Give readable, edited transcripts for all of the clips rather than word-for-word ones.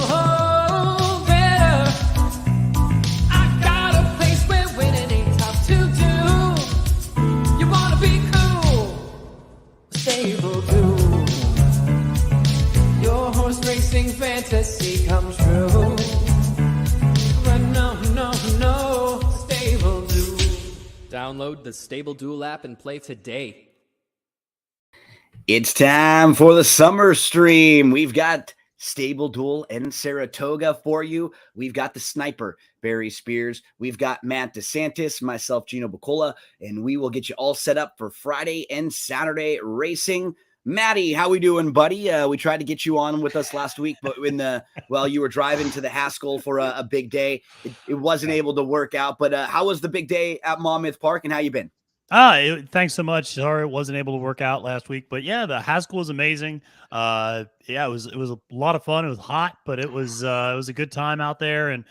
Oh, better. I got a place where winning ain't tough to do. You wanna be cool, stable too. Your horse racing fantasy comes true. But no, stable do. Download the Stable Duel app and play today. It's time for the summer stream. We've got Stable Duel and Saratoga for you. We've got the sniper, Barry Spears. We've got Matt DeSantis, myself, Gino Bucola, and we will get you all set up for Friday and Saturday racing. Matty, how we doing, buddy? We tried to get you on with us last week, but while you were driving to the Haskell for a big day, it wasn't able to work out. But how was the big day at Monmouth Park, and how you been? Thanks so much. Sorry it wasn't able to work out last week, but yeah, the Haskell was amazing. It was a lot of fun. It was hot, but it was a good time out there. And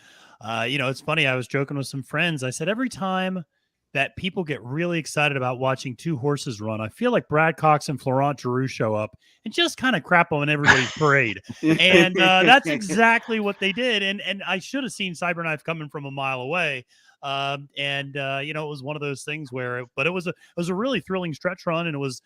it's funny. I was joking with some friends. I said every time that people get really excited about watching two horses run, I feel like Brad Cox and Florent Giroux show up and just kind of crap on everybody's parade. And that's exactly what they did. And I should have seen Cyberknife coming from a mile away. It was one of those things but it was a really thrilling stretch run, and it was,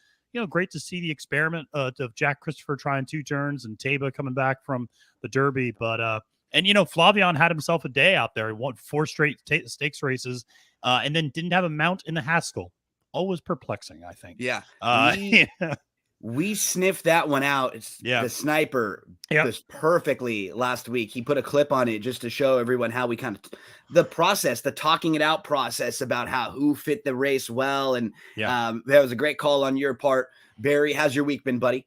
great to see the experiment of Jack Christopher trying two turns and Taba coming back from the Derby. But, Flavian had himself a day out there. He won 4 straight stakes races, and then didn't have a mount in the Haskell. Always perplexing, I think. Yeah. Yeah. We sniffed that one out. The sniper was perfectly last week. He put a clip on it just to show everyone how we the process, the talking it out process about who fit the race well. And that was a great call on your part. Barry, how's your week been, buddy?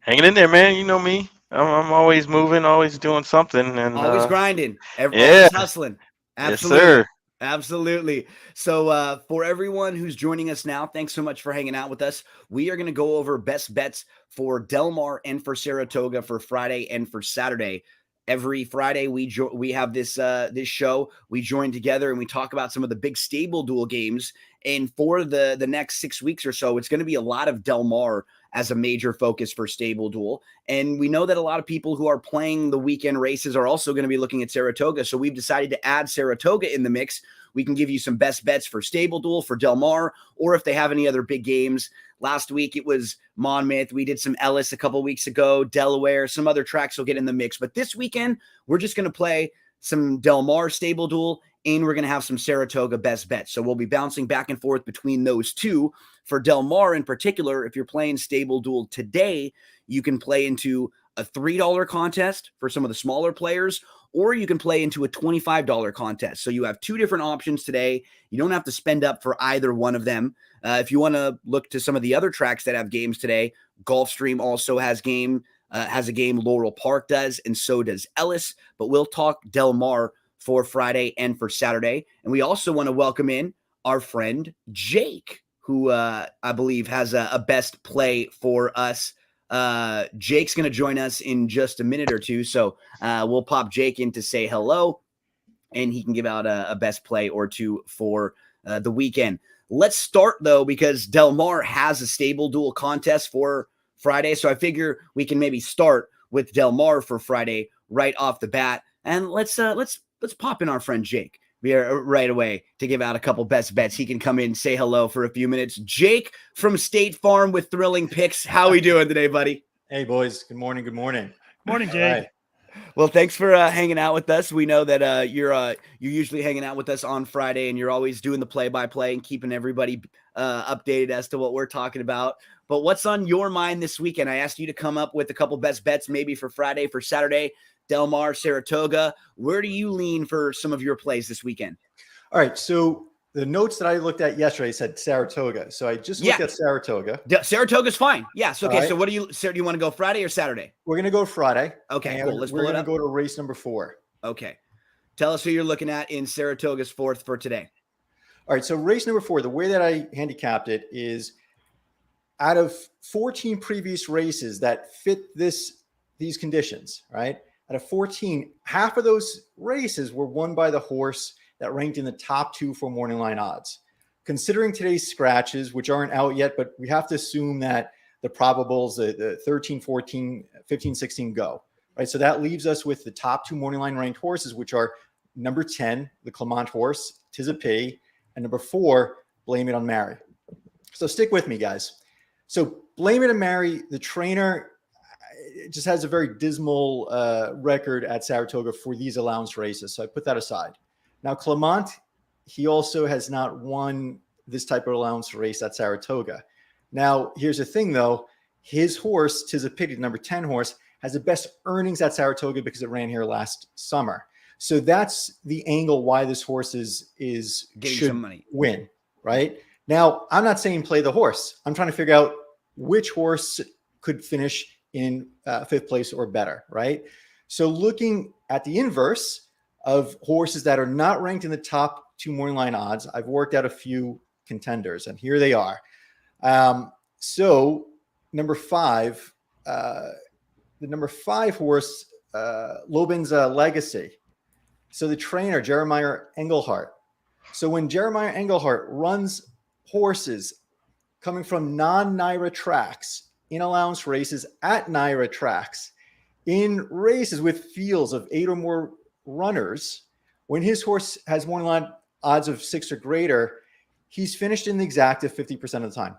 Hanging in there, man. You know me. I'm always moving, always doing something. And always grinding. Always hustling. Absolutely. Yes, sir. Absolutely. So for everyone who's joining us now, thanks so much for hanging out with us. We are going to go over best bets for Del Mar and for Saratoga for Friday and for Saturday. Every Friday we have this show. We join together and we talk about some of the big Stable Duel games. And for the next 6 weeks or so, it's going to be a lot of Del Mar as a major focus for Stable Duel. And we know that a lot of people who are playing the weekend races are also going to be looking at Saratoga. So we've decided to add Saratoga in the mix. We can give you some best bets for Stable Duel, for Del Mar, or if they have any other big games. Last week, it was Monmouth. We did some Ellis a couple weeks ago, Delaware, some other tracks will get in the mix. But this weekend, we're just going to play some Del Mar Stable Duel, and we're going to have some Saratoga best bets. So we'll be bouncing back and forth between those two. For Del Mar in particular, if you're playing Stable Duel today, you can play into a $3 contest for some of the smaller players, or you can play into a $25 contest. So you have 2 different options today. You don't have to spend up for either one of them. If you want to look to some of the other tracks that have games today, Gulfstream also has a game. Laurel Park does, and so does Ellis. But we'll talk Del Mar for Friday and for Saturday. And we also want to welcome in our friend Jake, who I believe has a best play for us. Jake's going to join us in just a minute or two. So we'll pop Jake in to say hello, and he can give out a best play or two for the weekend. Let's start, though, because Del Mar has a Stable Duel contest for Friday. So I figure we can maybe start with Del Mar for Friday right off the bat. And let's pop in our friend Jake right away to give out a couple best bets. He can come in and say hello for a few minutes. Jake from State Farm with Thrilling Picks. How we doing today, buddy? Hey, boys. Good morning. Good morning. Morning, Jake. Right. Well, thanks for hanging out with us. We know that you're usually hanging out with us on Friday, and you're always doing the play-by-play and keeping everybody updated as to what we're talking about. But what's on your mind this weekend? I asked you to come up with a couple best bets, maybe for Friday, for Saturday, Del Mar, Saratoga. Where do you lean for some of your plays this weekend? All right. So the notes that I looked at yesterday said Saratoga. So I just looked at Saratoga. Saratoga's fine. Yes. Okay. Right. So do you want to go Friday or Saturday? We're going to go Friday. Okay, cool. Let's pull it up. We're going to go to race number 4. Okay. Tell us who you're looking at in Saratoga's 4th for today. All right. So race number 4, the way that I handicapped it is out of 14 previous races that fit these conditions, right? Out of 14, half of those races were won by the horse that ranked in the top 2 for morning line odds. Considering today's scratches, which aren't out yet, but we have to assume that the probables, the 13, 14, 15, 16 go. Right. So that leaves us with the top 2 morning line ranked horses, which are number 10, the Clement horse, Tis a Pity, and number 4, Blame It on Mary. So stick with me, guys. So Blame It on Mary, the trainer, just has a very dismal record at Saratoga for these allowance races. So I put that aside. Now, Clement, he also has not won this type of allowance race at Saratoga. Now, here's the thing, though. His horse, Tis a Pity, the number 10 horse, has the best earnings at Saratoga because it ran here last summer. So that's the angle why this horse should some money. Win, right? Now, I'm not saying play the horse. I'm trying to figure out which horse could finish in 5th place or better, right? So looking at the inverse of horses that are not ranked in the top 2 morning line odds, I've worked out a few contenders, and here they are. So number 5, the number 5 horse, Lobin's Legacy. So the trainer, Jeremiah Engelhardt. So when Jeremiah Engelhardt runs horses coming from non-NYRA tracks in allowance races at NYRA tracks, in races with fields of 8 or more runners, when his horse has morning line odds of 6 or greater, he's finished in the exacta 50% of the time.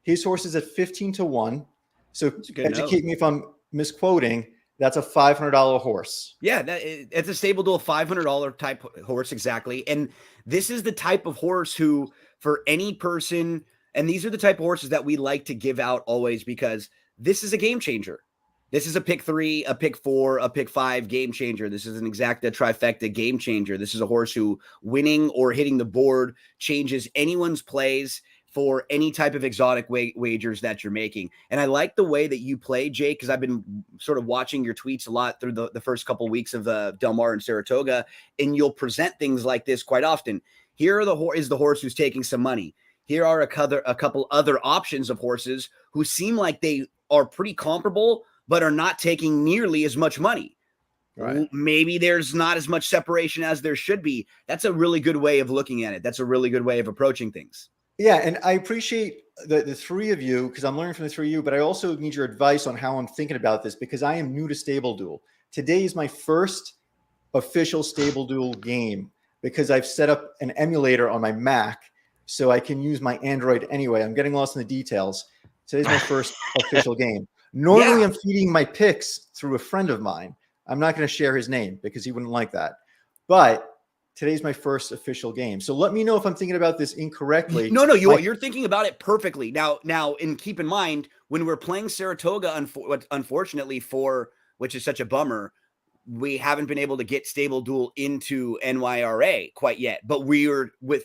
His horse is at 15-1. So educate me if I'm misquoting. That's a $500 horse. Yeah, it's a stable duel, $500 type horse, exactly. And this is the type of horse who, for any person, and these are the type of horses that we like to give out always, because this is a game changer. This is a pick 3, a pick 4, a pick 5 game changer. This is an exacta trifecta game changer. This is a horse who winning or hitting the board changes anyone's plays for any type of exotic wagers that you're making. And I like the way that you play, Jake, because I've been sort of watching your tweets a lot through the first couple of weeks of Del Mar and Saratoga, and you'll present things like this quite often. Here is the horse who's taking some money. Here are a couple other options of horses who seem like they are pretty comparable, but are not taking nearly as much money. Right. Maybe there's not as much separation as there should be. That's a really good way of looking at it. That's a really good way of approaching things. Yeah, and I appreciate the 3 of you, because I'm learning from the 3 of you, but I also need your advice on how I'm thinking about this, because I am new to Stable Duel. Today is my first official Stable Duel game, because I've set up an emulator on my Mac so I can use my Android anyway. I'm getting lost in the details. Today's my first official game. Normally, I'm feeding my picks through a friend of mine. I'm not going to share his name because he wouldn't like that. But today's my first official game. So let me know if I'm thinking about this incorrectly. No, you're thinking about it perfectly. Now, and keep in mind, when we're playing Saratoga, unfortunately which is such a bummer, we haven't been able to get Stable Duel into NYRA quite yet. But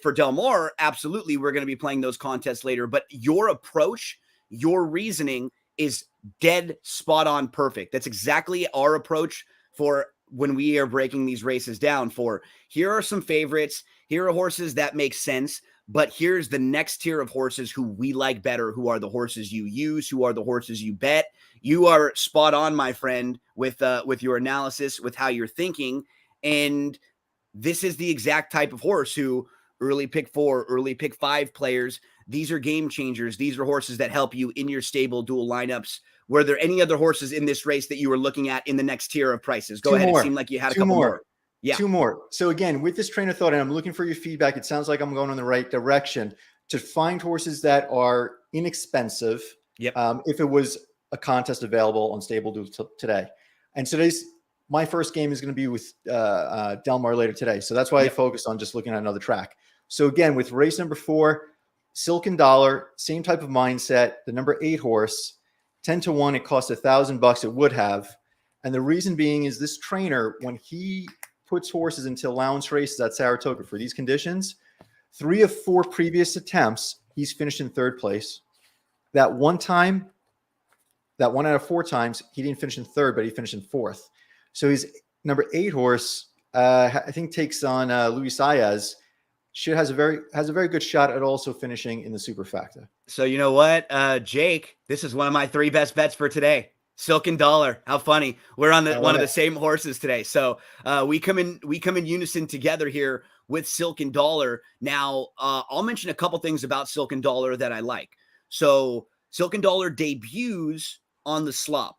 for Del Mar, absolutely, we're going to be playing those contests later. But your approach, your reasoning is dead spot on perfect. That's exactly our approach for when we are breaking these races down. For here are some favorites, here are horses that make sense, but here's the next tier of horses who we like better, who are the horses you use, who are the horses you bet. You are spot on, my friend, with your analysis, with how you're thinking. And this is the exact type of horse who early pick 4, early pick 5 players, these are game changers. These are horses that help you in your Stable Duel lineups. Were there any other horses in this race that you were looking at in the next tier of prices? Go ahead. It seemed like you had a couple more. Yeah. 2 more. So again, with this train of thought, and I'm looking for your feedback, it sounds like I'm going in the right direction to find horses that are inexpensive. Yep. If it was a contest available on Stable Duel today. And my first game is going to be with Del Mar later today. So that's why I focused on just looking at another track. So again, with race number 4, Silken Dollar, same type of mindset, the number 8 horse, 10-1, it costs $1,000. It would have. And the reason being is this trainer, when he puts horses into allowance races at Saratoga for these conditions, 3 of 4 previous attempts, he's finished in 3rd place. That one out of 4 times, he didn't finish in 3rd, but he finished in 4th. So his number 8 horse, I think, takes on Luis Saez. Has a very good shot at also finishing in the superfecta. So you know what, Jake, this is one of my 3 best bets for today. Silken Dollar. How funny. We're on one of the same horses today. So we come in unison together here with Silken Dollar. Now, I'll mention a couple things about Silken Dollar that I like. So Silken Dollar debuts on the slop.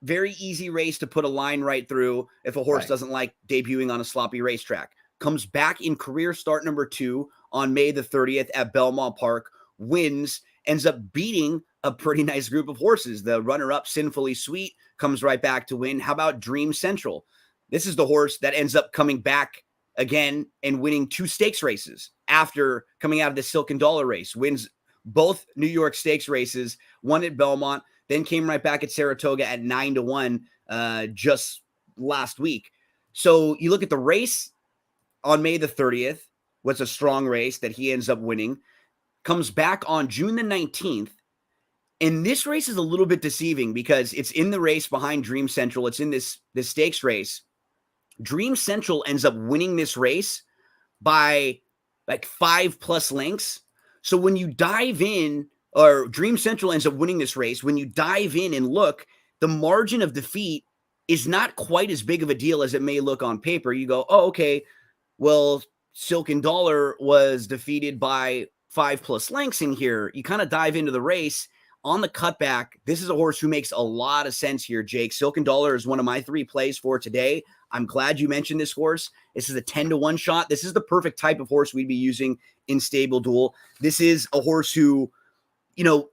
Very easy race to put a line right through if a horse doesn't like debuting on a sloppy racetrack. Comes back in career start number 2 on May the 30th at Belmont Park, wins, ends up beating a pretty nice group of horses. The runner-up, Sinfully Sweet, comes right back to win. How about Dream Central? This is the horse that ends up coming back again and winning 2 stakes races after coming out of the Silken Dollar race. Wins both New York Stakes races, won at Belmont, then came right back at Saratoga at 9-1 just last week. So you look at the race on May the 30th, was a strong race that he ends up winning, comes back on June the 19th. And this race is a little bit deceiving because it's in the race behind Dream Central. It's in this stakes race. Dream Central ends up winning this race by like 5+ lengths. So when you dive in, or Dream Central ends up winning this race, when you dive in and look, the margin of defeat is not quite as big of a deal as it may look on paper. You go, oh, okay, well, Silken Dollar was defeated by 5+ lengths in here. You kind of dive into the race. On the cutback, this is a horse who makes a lot of sense here, Jake. Silken Dollar is one of my 3 plays for today. I'm glad you mentioned this horse. This is a 10-1 shot. This is the perfect type of horse we'd be using in Stable Duel. This is a horse who, you know,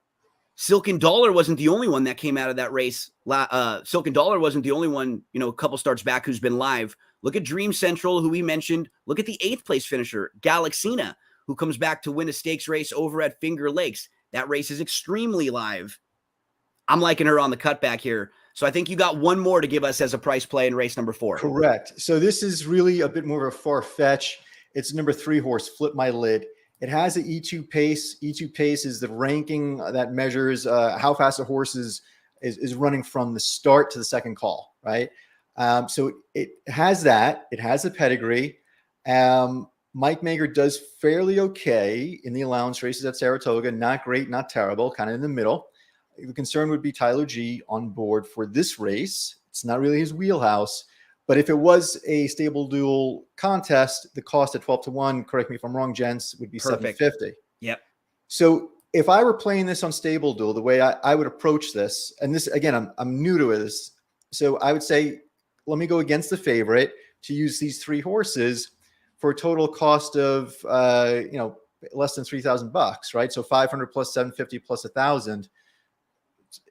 Silken Dollar wasn't the only one that came out of that race. Silken Dollar wasn't the only one, you know, a couple starts back who's been live. Look at Dream Central, who we mentioned. Look at the 8th place finisher, Galaxina, who comes back to win a stakes race over at Finger Lakes. That race is extremely live. I'm liking her on the cutback here. So I think you got one more to give us as a price play in race number 4. Correct. So this is really a bit more of a far fetch. It's number 3 horse, Flip My Lid. It has an E2 pace. E2 pace is the ranking that measures how fast a horse is running from the start to the second call, right? So it has that. It has a pedigree. Mike Mager does fairly okay in the allowance races at Saratoga. Not great, not terrible, kind of in the middle. The concern would be Tyler G on board for this race. It's not really his wheelhouse. But if it was a Stable Duel contest, the cost at 12-1, correct me if I'm wrong, gents, would be Perfect. $750. Yep. So if I were playing this on Stable Duel, the way I would approach this, and this, again, I'm new to this. So I would say, let me go against the favorite to use these 3 horses for a total cost of, less than $3,000, right? So 500 plus 750 plus 1,000.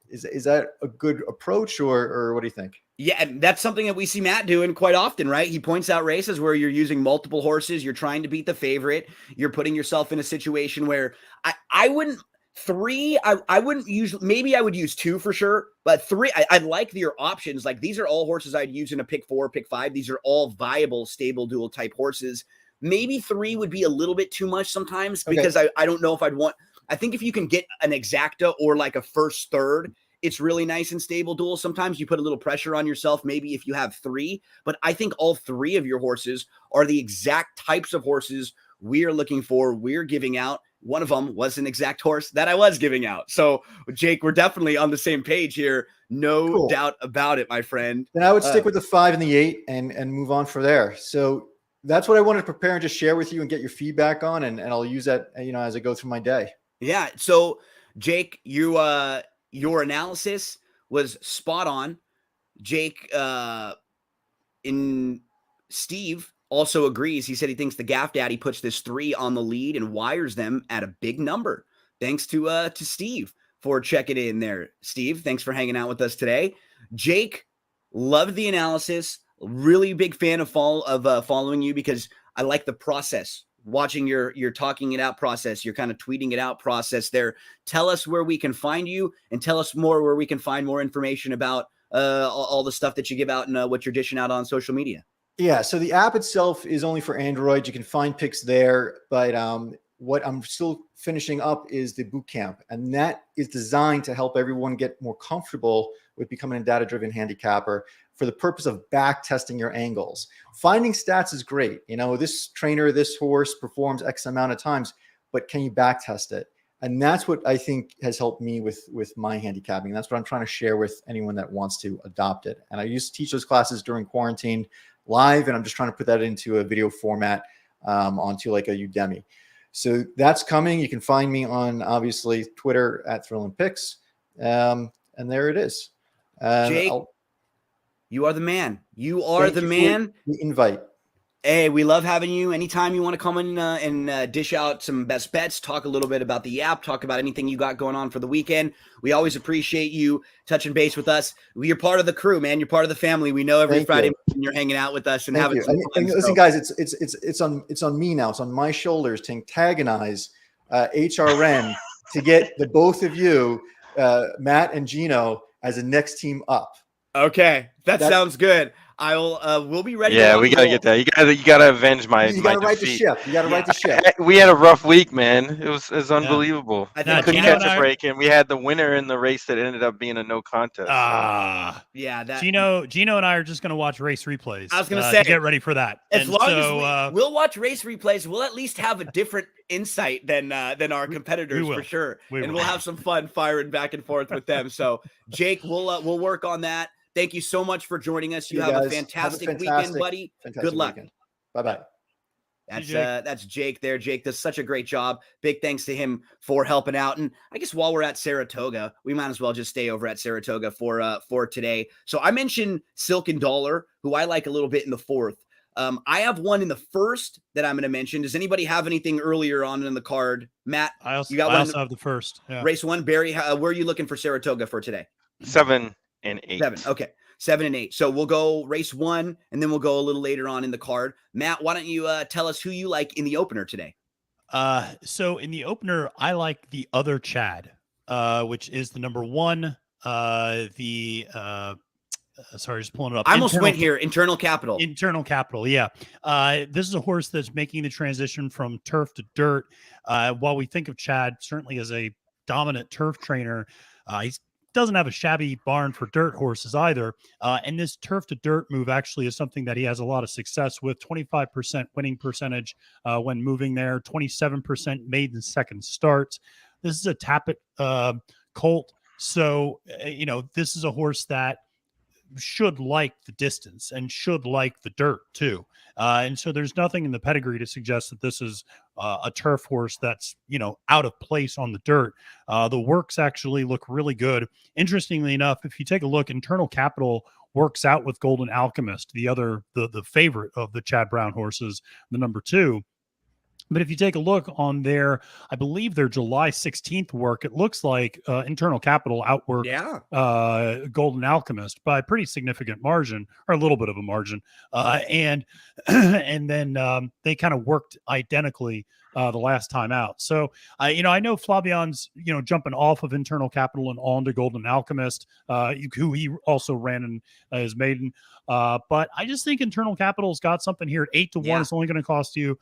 Is that a good approach, or what do you think? Yeah, that's something that we see Matt doing quite often, right? He points out races where you're using multiple horses. You're trying to beat the favorite. You're putting yourself in a situation where I wouldn't 3. I wouldn't use, maybe I would use 2 for sure, but 3, I'd like your options. Like these are all horses I'd use in a pick 4, pick 5. These are all viable Stable Duel type horses. Maybe 3 would be a little bit too much sometimes because I don't know if I'd want, I think if you can get an exacta or like a first third, it's really nice in Stable Duel. Sometimes you put a little pressure on yourself, maybe if you have 3, but I think all 3 of your horses are the exact types of horses we are looking for. We're giving out. One of them was an exact horse that I was giving out. So Jake, we're definitely on the same page here. No doubt about it, my friend. Then I would stick with the 5 and the 8 and move on from there. So that's what I wanted to prepare and just share with you and get your feedback on. And I'll use that, as I go through my day. Yeah. So Jake, your analysis was spot on. Jake Steve also agrees. He said he thinks the Gaff Daddy puts this 3 on the lead and wires them at a big number. Thanks to Steve for checking in there. Steve, thanks for hanging out with us today. Jake, loved the analysis. Really big fan of following you because I like the process. Watching your talking it out process, your kind of tweeting it out process there. Tell us where we can find you and tell us more where we can find more information about all the stuff that you give out and what you're dishing out on social media. Yeah. So the app itself is only for Android. You can find picks there, but what I'm still finishing up is the boot camp, and that is designed to help everyone get more comfortable with becoming a data-driven handicapper for the purpose of back testing your angles. Finding stats is great. This trainer, this horse performs X amount of times, but can you back test it? And that's what I think has helped me with my handicapping. That's what I'm trying to share with anyone that wants to adopt it. And I used to teach those classes during quarantine live, and I'm just trying to put that into a video format onto like a Udemy. So that's coming. You can find me on obviously Twitter at Thrill and Picks. And there it is. Jake, you are the man. You are Thank the you man. for the invite. Hey, we love having you. Anytime you want to come in and dish out some best bets, talk a little bit about the app, talk about anything you got going on for the weekend. We always appreciate you touching base with us. You're part of the crew, man. You're part of the family. We know every Thank Friday you. morning you're hanging out with us and Thank having you. some fun. And listen, guys, it's on me now. It's on my shoulders to antagonize HRN to get the both of you, Matt and Gino, as a next team up. Okay, that sounds good. We'll be ready. Yeah, to we gotta get that. You gotta avenge my You got to right the defeat. ship. You got to right the ship. We had a rough week, man. It was unbelievable. I We think couldn't Gino catch a break, and we had the winner in the race that ended up being a no contest. Yeah, that Gino and I are just going to watch race replays. I was gonna say, to get ready for that. As And long so, as we'll watch race replays, we'll at least have a different insight than our competitors for sure, and we'll have some fun firing back and forth with them. So, Jake, we'll work on that. Thank you so much for joining us. You have a fantastic weekend, buddy. Good luck. Bye-bye. That's Jake there. Jake does such a great job. Big thanks to him for helping out. And I guess while we're at Saratoga, we might as well just stay over at Saratoga for today. So I mentioned Silk and Dollar, who I like a little bit in the fourth. I have one in the first that I'm going to mention. Does anybody have anything earlier on in the card? Matt, I also have the first. Yeah. Race one. Barry, where are you looking for Saratoga for today? 7 and 8. 7. Okay. 7 and 8. So we'll go race one, and then we'll go a little later on in the card. Matt, why don't you tell us who you like in the opener today? So in the opener, I like the other Chad, which is the number 1. Sorry, just pulling it up. I almost went here. Internal Capital. Internal Capital, yeah. This is a horse that's making the transition from turf to dirt. While we think of Chad certainly as a dominant turf trainer, he's doesn't have a shabby barn for dirt horses either. And this turf to dirt move actually is something that he has a lot of success with. 25% winning percentage when moving there, 27% maiden second starts. This is a Tappet colt. So, this is a horse that should like the distance and should like the dirt too. And so there's nothing in the pedigree to suggest that this is a turf horse that's, out of place on the dirt. The works actually look really good. Interestingly enough, if you take a look, Internal Capital works out with Golden Alchemist, the favorite of the Chad Brown horses, the number 2. But if you take a look on I believe their July 16th work, it looks like Internal Capital outworked Golden Alchemist by a pretty significant margin, or a little bit of a margin. And then they kind of worked identically the last time out. So, I know Flavion's, jumping off of Internal Capital and on to Golden Alchemist, who he also ran in his maiden. But I just think Internal Capital's got something here at 8-1. It's only going to cost you,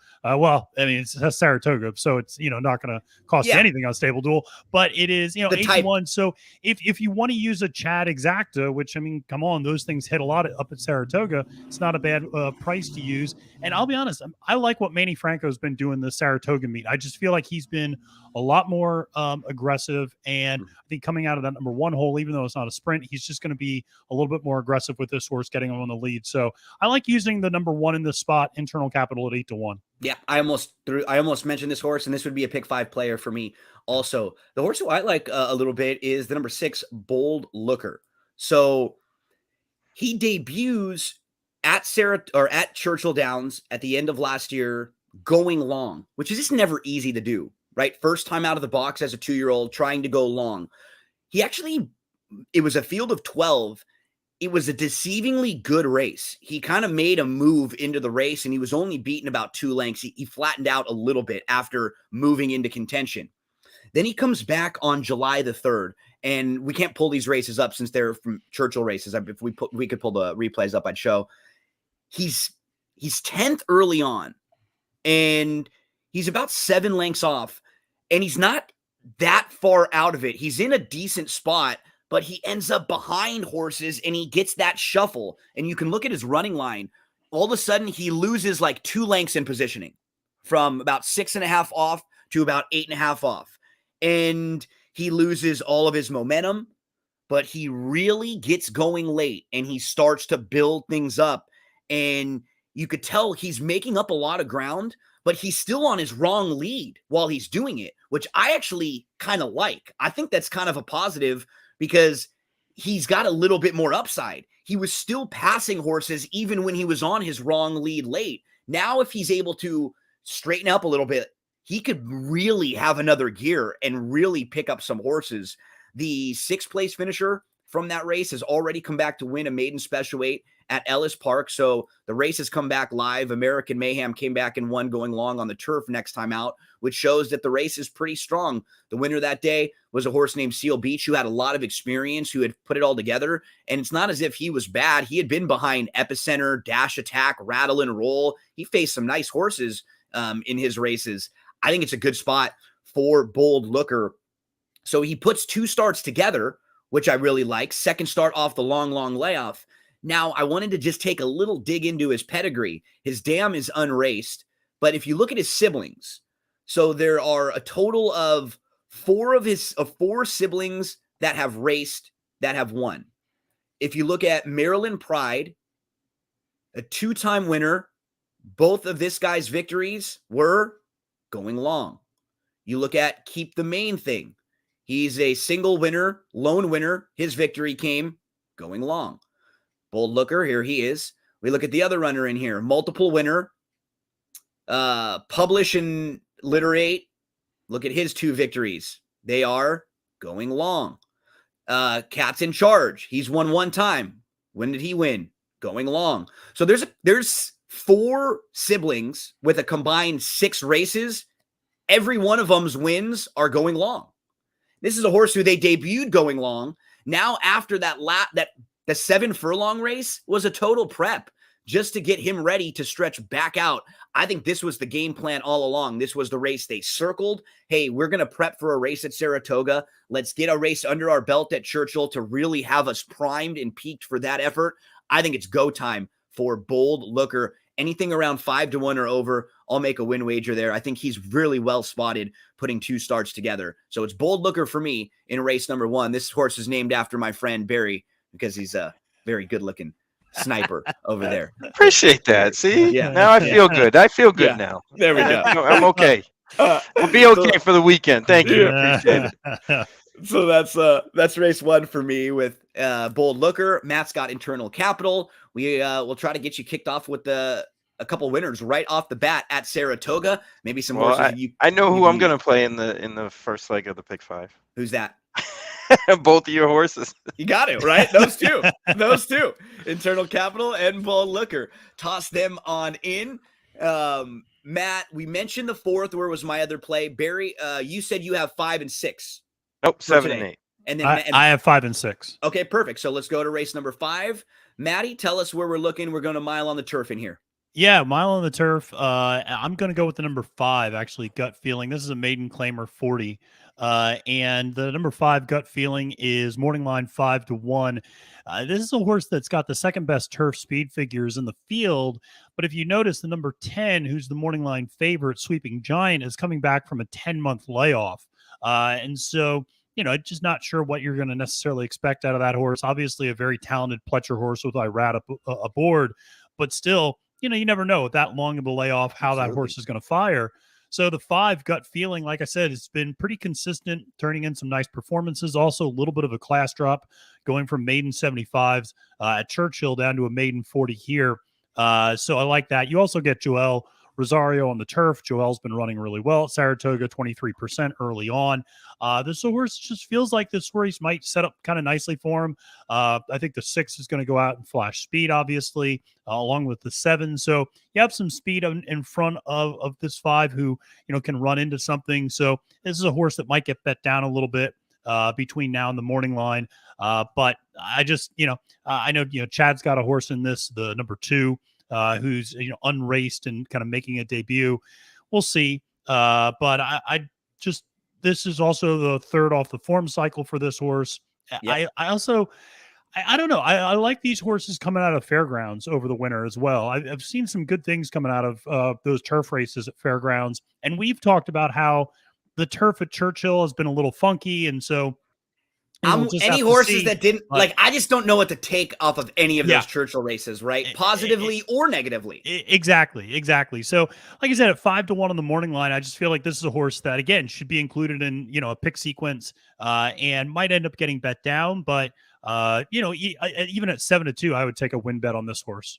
it's Saratoga, so it's, not going to cost you anything on Stable Duel, but it is, 8-1. So if you want to use a Chad Exacta, which, come on, those things hit a lot up at Saratoga, it's not a bad price to use. And I'll be honest, I like what Manny Franco's been doing the Saratoga meet. I just feel like he's been a lot more aggressive, and I think coming out of that number 1 hole, even though it's not a sprint, he's just going to be a little bit more aggressive with this horse, getting him on the lead. So I like using the number 1 in this spot, Internal Capital at 8-1. Yeah, I almost mentioned this horse, and this would be a pick 5 player for me. Also, the horse who I like a little bit is the number 6, Bold Looker. So he debuts at Churchill Downs at the end of last year, going long, which is just never easy to do, right? First time out of the box as a 2-year-old trying to go long. It was a field of 12. It was a deceivingly good race. He kind of made a move into the race, and he was only beaten about 2 lengths. He flattened out a little bit after moving into contention. Then he comes back on July the 3rd, and we can't pull these races up since they're from Churchill races. If we could pull the replays up, I'd show. He's 10th early on, and he's about 7 lengths off, and he's not that far out of it. He's in a decent spot, but he ends up behind horses, and he gets that shuffle. And you can look at his running line. All of a sudden, he loses like 2 lengths in positioning, from about 6.5 off to about 8.5 off. And he loses all of his momentum, but he really gets going late, and he starts to build things up. And you could tell he's making up a lot of ground, but he's still on his wrong lead while he's doing it, which I actually kind of like. I think that's kind of a positive because he's got a little bit more upside. He was still passing horses even when he was on his wrong lead late. Now, if he's able to straighten up a little bit, he could really have another gear and really pick up some horses. The 6th place finisher from that race has already come back to win a maiden special weight at Ellis Park. So the race has come back live. American Mayhem came back and won going long on the turf next time out, which shows that the race is pretty strong. The winner that day was a horse named Seal Beach, who had a lot of experience, who had put it all together. And it's not as if he was bad. He had been behind Epicenter, Dash Attack, Rattle and Roll. He faced some nice horses in his races. I think it's a good spot for Bold Looker. So he puts 2 starts together, which I really like. Second start off the long layoff. Now, I wanted to just take a little dig into his pedigree. His dam is unraced, but if you look at his siblings, so there are a total of 4 siblings that have raced that have won. If you look at Maryland Pride, a 2-time winner, both of this guy's victories were going long. You look at Keep the Main Thing. He's a single winner, lone winner. His victory came going long. Bold Looker, here he is. We look at the other runner in here, multiple winner, Publish and Literate. Look at his 2 victories. They are going long. Cat's in Charge. He's won 1 time. When did he win? Going long. So there's 4 siblings with a combined 6 races. Every one of them's wins are going long. This is a horse who they debuted going long. Now, after the 7 furlong race was a total prep just to get him ready to stretch back out. I think this was the game plan all along. This was the race they circled. Hey, we're going to prep for a race at Saratoga. Let's get a race under our belt at Churchill to really have us primed and peaked for that effort. I think it's go time for Bold Looker. Anything around 5-1 or over, I'll make a win wager there. I think he's really well spotted putting 2 starts together. So it's Bold Looker for me in race number 1. This horse is named after my friend Barry because he's a very good-looking sniper over there. Appreciate that. See? Yeah. Now I feel good. I feel good now. There we go. I'm okay. We'll be okay for the weekend. Thank you. Appreciate it. So that's race 1 for me with Bold Looker. Matt's got Internal Capital. We will try to get you kicked off with a couple winners right off the bat at Saratoga. Maybe some horses. I know who I'm going to play in the first leg of the Pick 5. Who's that? Both of your horses. You got it, right? Those two. Internal Capital and Bold Looker. Toss them on in. Matt, we mentioned the 4th. Where was my other play? Barry, you said you have 5 and 6. Nope, 7 and 8. And then I have 5 and 6. Okay, perfect. So let's go to race number 5. Maddie, tell us where we're looking. We're going to mile on the turf in here. Yeah, mile on the turf. I'm going to go with the number 5, actually, Gut Feeling. This is a maiden claimer 40. And the number 5 Gut Feeling is Morning Line 5-1. This is a horse that's got the 2nd best turf speed figures in the field. But if you notice, the number 10, who's the Morning Line favorite, Sweeping Giant, is coming back from a 10-month layoff. And so, just not sure what you're going to necessarily expect out of that horse. Obviously, a very talented Pletcher horse with Irad aboard, but still, you never know with that long of a layoff how that horse is going to fire. So the 5 Gut Feeling, like I said, it's been pretty consistent, turning in some nice performances. Also, a little bit of a class drop, going from maiden 75s at Churchill down to a maiden 40 here. So I like that. You also get Joel Rosario on the turf. Joel's been running really well at Saratoga, 23% early on. This horse just feels like this race might set up kind of nicely for him. I think the 6 is going to go out and flash speed, obviously, along with the 7. So you have some speed in front of this 5 who, can run into something. So this is a horse that might get bet down a little bit between now and the morning line. But I just, I know, Chad's got a horse in this, the number 2. Who's unraced and kind of making a debut. We'll see. But I just, this is also the 3rd off the form cycle for this horse. Yep. I also, I don't know. I like these horses coming out of fairgrounds over the winter as well. I've seen some good things coming out of those turf races at fairgrounds. And we've talked about how the turf at Churchill has been a little funky. And so we'll just any have to horses see, that didn't but I just don't know what to take off of any of Yeah. those Churchill races, right? I- I- Positively or negatively. Exactly. So, like I said, at 5-1 on the morning line, I just feel like this is a horse that again should be included in a pick sequence, and might end up getting bet down. But even at 7-2, I would take a win bet on this horse.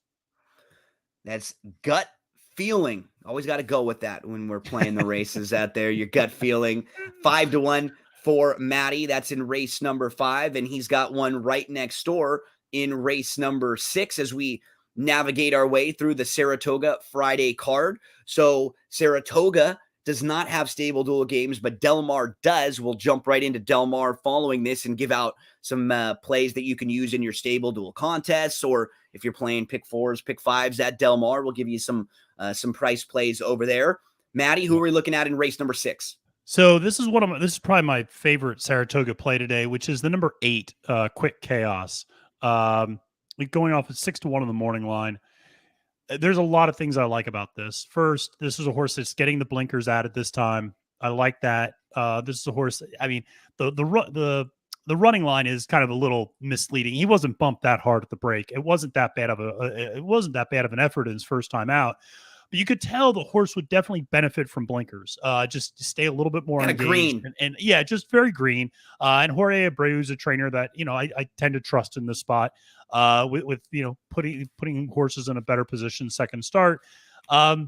That's gut feeling. Always got to go with that when we're playing the races out there. Your gut feeling. 5-1 for Matty. That's in race number 5, and he's got one right next door in race number 6 as we navigate our way through the Saratoga Friday card. So Saratoga does not have stable duel games, but Del Mar does. We'll jump right into Del Mar following this and give out some plays that you can use in your stable duel contests, or if you're playing pick 4s, pick 5s at Del Mar, we'll give you some price plays over there. Matty, who are we looking at in race number 6? So this is this is probably my favorite Saratoga play today, which is the number 8, Quick Chaos. Going off at 6-1 on the morning line. There's a lot of things I like about this. First, this is a horse that's getting the blinkers out at this time. I like that. This is a horse. I mean, the running line is kind of a little misleading. He wasn't bumped that hard at the break. It wasn't that bad of an effort in his first time out. But you could tell the horse would definitely benefit from blinkers. Just to stay a little bit more Kinda engaged. green. And yeah, just very green. And Jorge Abreu is a trainer that I tend to trust in this spot. With putting horses in a better position second start. A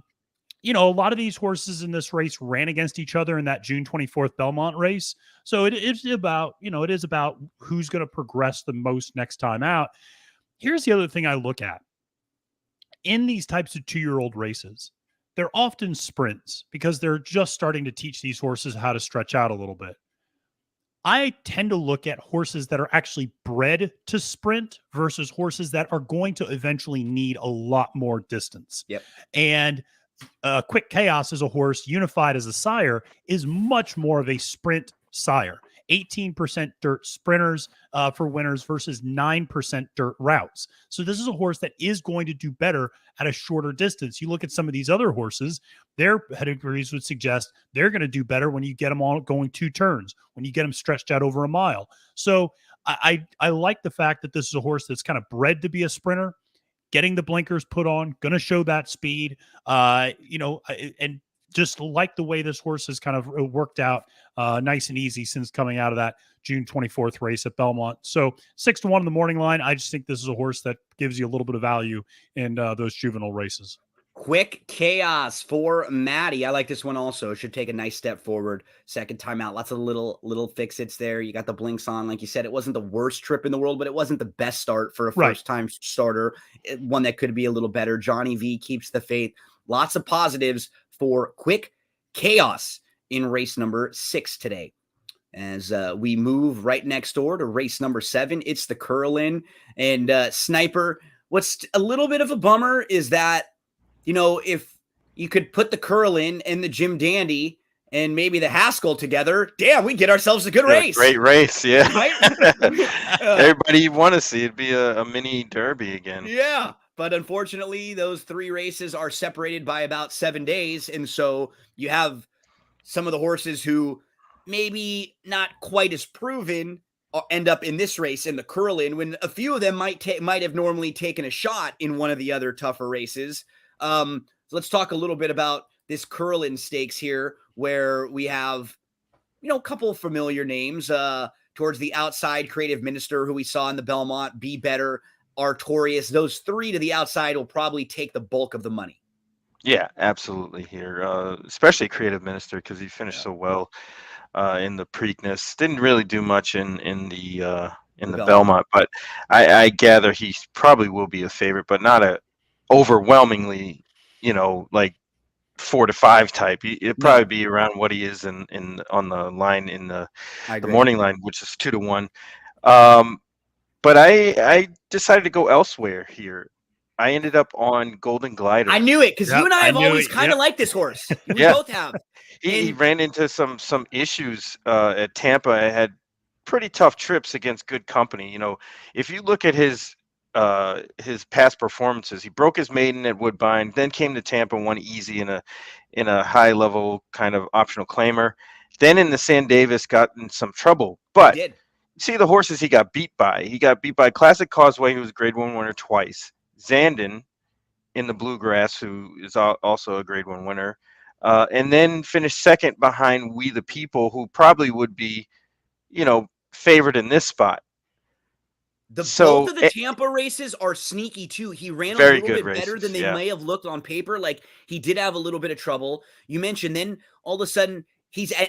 lot of these horses in this race ran against each other in that June 24th Belmont race. So it is about who's going to progress the most next time out. Here's the other thing I look at. In these types of 2-year-old races, they're often sprints because they're just starting to teach these horses how to stretch out a little bit. I tend to look at horses that are actually bred to sprint versus horses that are going to eventually need a lot more distance. Yep. And Quick Chaos as a horse, unified as a sire, is much more of a sprint sire. 18% dirt sprinters for winners versus 9% dirt routes. So this is a horse that is going to do better at a shorter distance. You look at some of these other horses, their pedigrees would suggest they're going to do better when you get them all going 2 turns, when you get them stretched out over a mile. So I like the fact that this is a horse that's kind of bred to be a sprinter, getting the blinkers put on, going to show that speed, and just like the way this horse has kind of worked out nice and easy since coming out of that June 24th race at Belmont. So 6-1 in the morning line. I just think this is a horse that gives you a little bit of value in those juvenile races. Quick Chaos for Matty. I like this one also. Should take a nice step forward. Second time out. Lots of little fix-its there. You got the blinks on. Like you said, it wasn't the worst trip in the world, but it wasn't the best start for a first-time starter. One that could be a little better. Johnny V keeps the faith. Lots of positives for Quick Chaos in race number 6 today. As we move right next door to race number 7, it's the Curlin and Sniper. What's a little bit of a bummer is that, if you could put the Curlin and the Jim Dandy and maybe the Haskell together, damn, we get ourselves a good race. Great race, yeah. Right? Everybody you want to see, it'd be a mini derby again. Yeah. But unfortunately, those 3 races are separated by about 7 days. And so you have some of the horses who maybe not quite as proven end up in this race in the Curlin, when a few of them might have normally taken a shot in one of the other tougher races. So let's talk a little bit about this Curlin stakes here, where we have, a couple of familiar names towards the outside. Creative Minister, who we saw in the Belmont, Be Better, Artorias. Those 3 to the outside will probably take the bulk of the money. Yeah, absolutely here, especially Creative Minister, because he finished so well in the Preakness. Didn't really do much in the Belmont, but I gather he probably will be a favorite, but not a overwhelmingly, like 4-5 type. It'll probably be around what he is on the line in the morning line, which is 2-1. But I decided to go elsewhere here. I ended up on Golden Glider. I knew it, because you and I have always kind of liked this horse. We both have. He ran into some issues at Tampa. I had pretty tough trips against good company. If you look at his past performances, he broke his maiden at Woodbine, then came to Tampa and won easy in a high level kind of optional claimer. Then in the San Davis got in some trouble, but see the horses he got beat by. He got beat by Classic Causeway, who was a Grade 1 winner twice. Zandon in the Bluegrass, who is also a Grade 1 winner. And then finished second behind We the People, who probably would be, favored in this spot. Both of the Tampa races are sneaky too. He ran a very little good bit better races, than they yeah. may have looked on paper. Like he did have a little bit of trouble. You mentioned then all of a sudden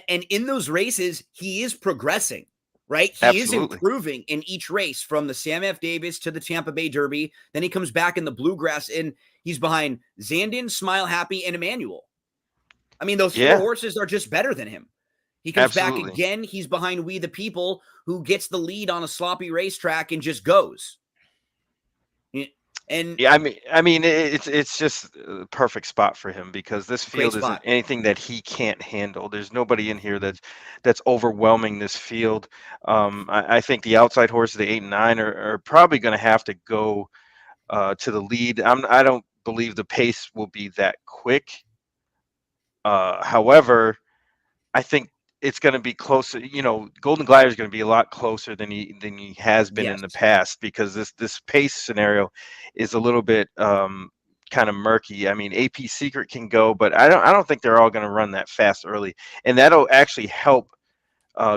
and in those races, he is progressing, right? He is Absolutely. improving in each race from the Sam F. Davis to the Tampa Bay Derby. Then he comes back in the Bluegrass and he's behind Zandon, Smile Happy, and Emmanuel. I mean, those four horses are just better than him. He comes back again. He's behind We the People, who gets the lead on a sloppy racetrack and just goes. And yeah, I mean, it's just a perfect spot for him because this field isn't anything that he can't handle. There's nobody in here that's overwhelming this field. I think the outside horses, the 8 and 9, are probably going to have to go to the lead. I don't believe the pace will be that quick. However, I think it's going to be closer. Golden Glider is going to be a lot closer than he has been in the past because this pace scenario is a little bit kind of murky. I mean, AP Secret can go, but I don't think they're all going to run that fast early, and that'll actually help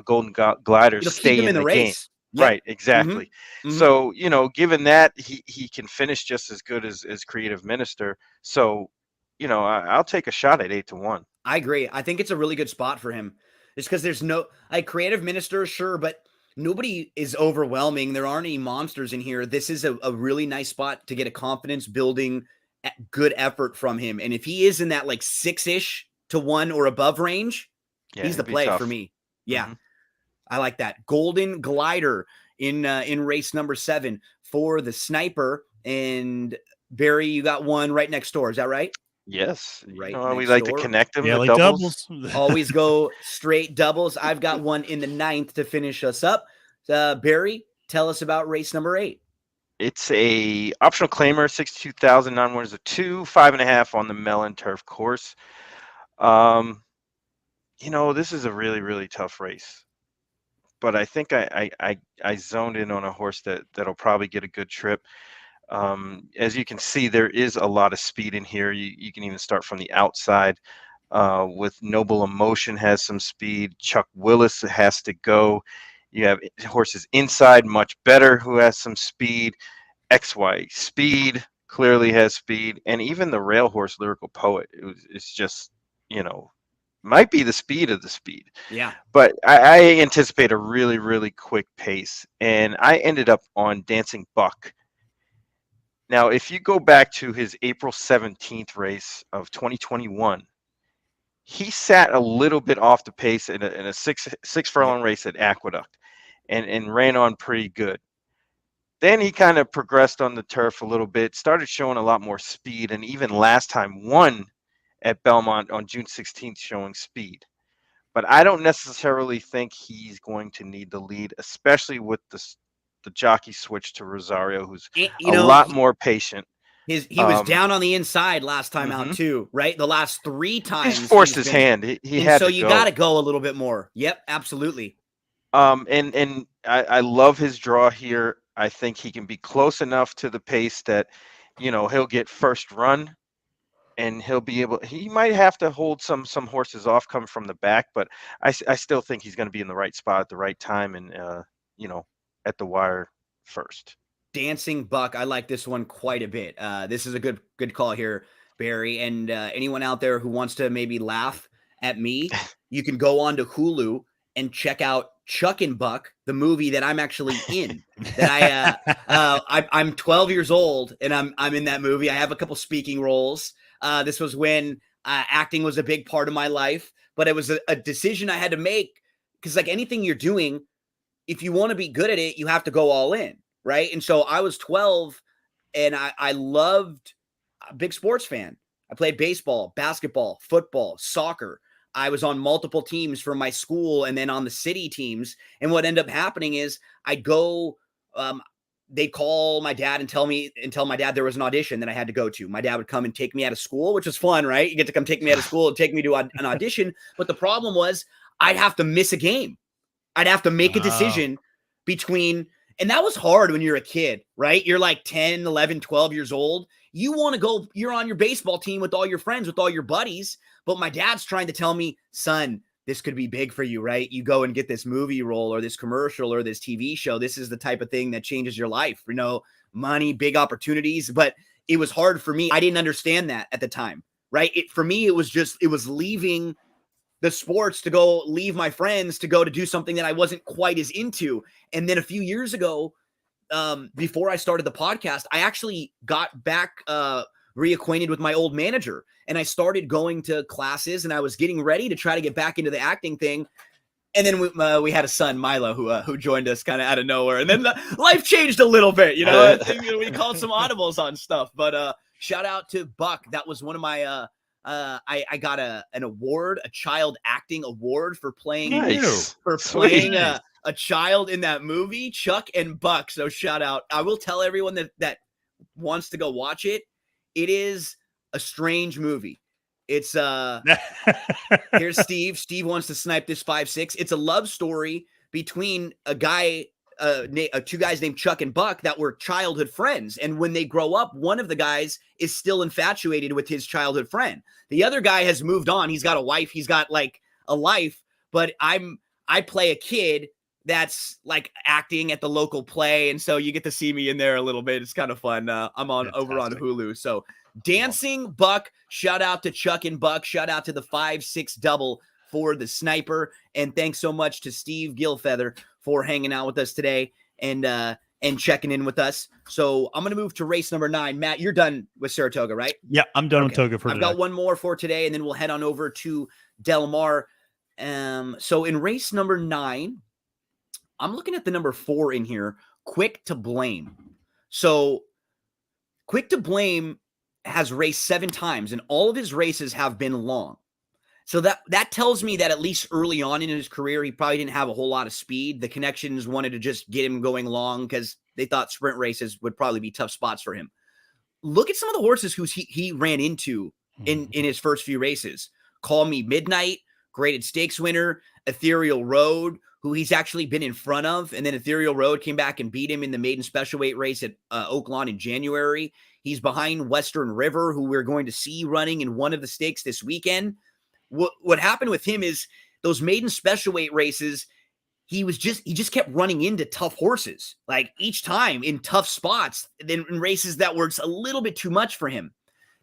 Golden Glider stay in the race. Game. Yep. Right, exactly. Mm-hmm. So given that he can finish just as good as Creative Minister, so I'll take a shot at 8-1. I agree. I think it's a really good spot for him. It's because there's no Creative Minister, sure, but nobody is overwhelming. There aren't any monsters in here. This is a really nice spot to get a confidence building, good effort from him. And if he is in that like 6-ish to 1 or above range, he's the play for me. Yeah, mm-hmm. I like that. Golden Glider in race number 7 for the Sniper. And Barry, you got one right next door. Is that right? Yes. Right. We like to connect them. Yeah, the like doubles. Always go straight doubles. I've got one in the 9th to finish us up. Barry, tell us about race number 8. It's a optional claimer, 62,000 non-winners of 2, 5.5 on the Mellon Turf course. This is a really, really tough race. But I think I zoned in on a horse that'll probably get a good trip. As you can see, there is a lot of speed in here. You can even start from the outside with Noble Emotion has some speed. Chuck Willis has to go. You have horses inside, Much Better, who has some speed. XY Speed clearly has speed. And even the rail horse, Lyrical Poet, it's just, might be the speed of the speed. Yeah. But I anticipate a really, really quick pace. And I ended up on Dancing Buck. Now, if you go back to his April 17th race of 2021, he sat a little bit off the pace in a six furlong race at Aqueduct and ran on pretty good. Then he kind of progressed on the turf a little bit, started showing a lot more speed, and even last time won at Belmont on June 16th showing speed. But I don't necessarily think he's going to need the lead, especially with the jockey switch to Rosario, who's a lot more patient. He was down on the inside last time out too, right? The last 3 times he's forced his hand. He had so to you got to go a little bit more. Yep, absolutely. And I love his draw here. I think he can be close enough to the pace that he'll get first run, and he'll be able. He might have to hold some horses off coming from the back, but I still think he's going to be in the right spot at the right time, and at the wire first. Dancing Buck. I like this one quite a bit. This is a good call here, Barry. And anyone out there who wants to maybe laugh at me, you can go on to Hulu and check out Chuck and Buck, the movie that I'm actually in. That I'm 12 years old and I'm in that movie. I have a couple speaking roles. This was when acting was a big part of my life, but it was a decision I had to make because like anything you're doing, if you want to be good at it, you have to go all in, right? And so I was 12 and I loved a big sports fan. I played baseball, basketball, football, soccer. I was on multiple teams from my school and then on the city teams. And what ended up happening is I'd go, they'd call my dad and tell my dad there was an audition that I had to go to. My dad would come and take me out of school, which was fun, right? You get to come take me out of school and take me to an audition. But the problem was I'd have to miss a game. I'd have to make a decision between, and that was hard when you're a kid, right? You're like 10, 11, 12 years old. You want to go, you're on your baseball team with all your friends, with all your buddies. But my dad's trying to tell me, son, this could be big for you, right? You go and get this movie role or this commercial or this TV show. This is the type of thing that changes your life, money, big opportunities. But it was hard for me. I didn't understand that at the time, right? For me, it was leaving the sports to go leave my friends to go to do something that I wasn't quite as into. And then a few years ago, before I started the podcast, I actually got back reacquainted with my old manager, and I started going to classes, and I was getting ready to try to get back into the acting thing. And then we had a son, Milo, who joined us kind of out of nowhere. And then life changed a little bit, we called some audibles on stuff. But shout out to Buck. That was one of my I got an award, a child acting award for playing a child in that movie, Chuck and Buck. So shout out. I will tell everyone that wants to go watch it. It is a strange movie. It's here's Steve. Steve wants to snipe this 5-6. It's a love story between a guy, two guys named Chuck and Buck that were childhood friends. And when they grow up, one of the guys is still infatuated with his childhood friend. The other guy has moved on. He's got a wife. He's got like a life. But I play a kid that's like acting at the local play. And so you get to see me in there a little bit. It's kind of fun. I'm over on Hulu. So Dancing Buck, shout out to Chuck and Buck. Shout out to the 5-6 double for the sniper. And thanks so much to Steve Gilfeather for hanging out with us today and checking in with us. So I'm going to move to race number 9. Matt, you're done with Saratoga, right? Yeah, I'm done with Toga for today. I've got one more for today, and then we'll head on over to Del Mar. So in race number 9, I'm looking at the number 4 in here, Quick to Blame. So Quick to Blame has raced 7 times, and all of his races have been long. So that tells me that at least early on in his career, he probably didn't have a whole lot of speed. The connections wanted to just get him going long because they thought sprint races would probably be tough spots for him. Look at some of the horses who he ran into in his first few races. Call Me Midnight, graded stakes winner, Ethereal Road, who he's actually been in front of. And then Ethereal Road came back and beat him in the maiden special weight race at Oaklawn in January. He's behind Western River, who we're going to see running in one of the stakes this weekend. What happened with him is those maiden special weight races, he just kept running into tough horses, like each time in tough spots, then in races that were a little bit too much for him.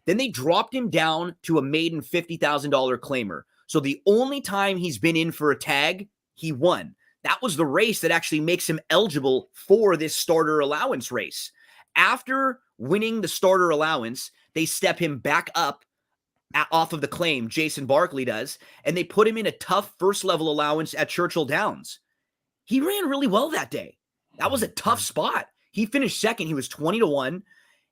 Then they dropped him down to a maiden $50,000 claimer. So the only time he's been in for a tag, he won. That was the race that actually makes him eligible for this starter allowance race. After winning the starter allowance, they step him back up off of the claim, Jason Barkley does, and they put him in a tough first level allowance at Churchill Downs. He ran really well that day. That was a tough spot. He finished second. He was 20-1.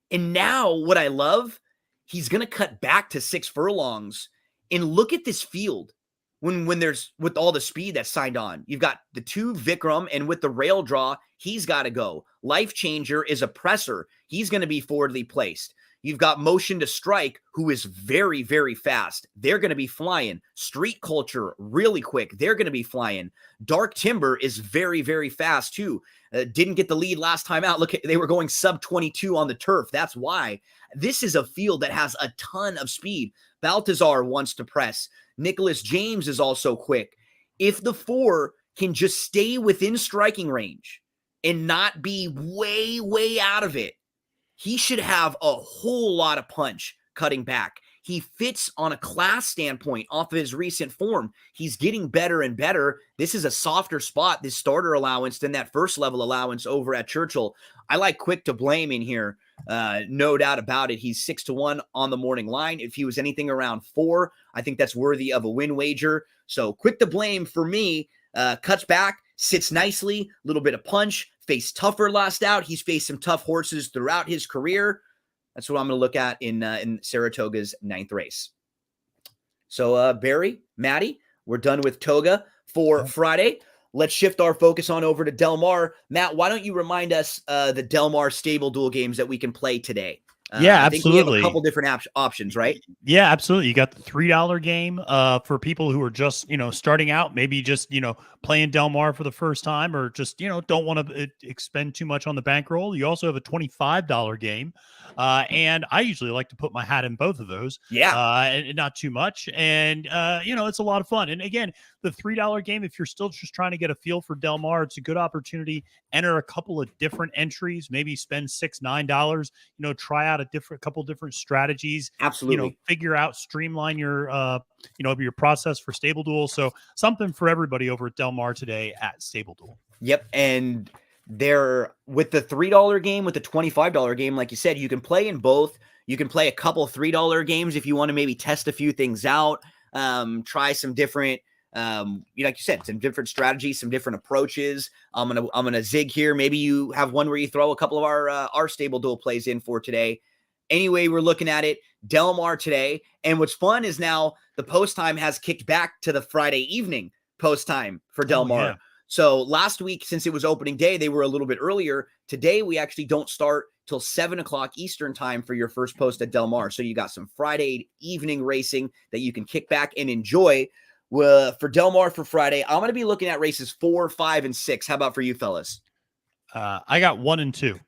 And now what I love, he's going to cut back to 6 furlongs. And look at this field when there's, with all the speed that's signed on. You've got the 2 Vikram, and with the rail draw, he's got to go. Life Changer is a presser. He's going to be forwardly placed. You've got Motion to Strike, who is very, very fast. They're going to be flying. Street Culture, really quick. They're going to be flying. Dark Timber is very, very fast, too. Didn't get the lead last time out. Look, they were going sub 22 on the turf. That's why. This is a field that has a ton of speed. Baltazar wants to press. Nicholas James is also quick. If the 4 can just stay within striking range and not be way, way out of it, he should have a whole lot of punch cutting back. He fits on a class standpoint off of his recent form. He's getting better and better. This is a softer spot, this starter allowance, than that first level allowance over at Churchill. I like Quick to Blame in here. No doubt about it. He's 6-1 on the morning line. If he was anything around 4, I think that's worthy of a win wager. So Quick to Blame for me, cuts back, sits nicely, a little bit of punch, faced tougher last out. He's faced some tough horses throughout his career. That's what I'm going to look at in Saratoga's 9th race. So Barry, Maddie, we're done with Toga for Friday. Let's shift our focus on over to Del Mar. Matt, why don't you remind us the Del Mar stable duel games that we can play today? Yeah, I think we have a absolutely. couple different options, right? Yeah, absolutely. You got the $3 game for people who are just, starting out, maybe just, playing Del Mar for the first time, or just, don't want to expend too much on the bankroll. You also have a $25 game. And I usually like to put my hat in both of those. Yeah. And not too much. And, it's a lot of fun. And again, the $3 game, if you're still just trying to get a feel for Del Mar, it's a good opportunity. Enter a couple of different entries, maybe spend $6, $9, try out a couple different strategies, Absolutely. figure out, streamline your, your process for Stable Duel. So something for everybody over at Del Mar today at Stable Duel. Yep. And there, with the $3 game, with the $25 game, like you said, you can play in both. You can play a couple $3 games if you want to maybe test a few things out, try some different, like you said, some different strategies, some different approaches. I'm gonna zig here. Maybe you have one where you throw a couple of our Stable Duel plays in for today. Anyway, we're looking at it, Del Mar today. And what's fun is now the post time has kicked back to the Friday evening post time for Del Mar. Yeah. So last week, since it was opening day, they were a little bit earlier. Today, we actually don't start till 7 o'clock Eastern time for your first post at Del Mar. So you got some Friday evening racing that you can kick back and enjoy. For Del Mar for Friday, I'm going to be looking at races 4, 5, and 6. How about for you fellas? I got 1 and 2.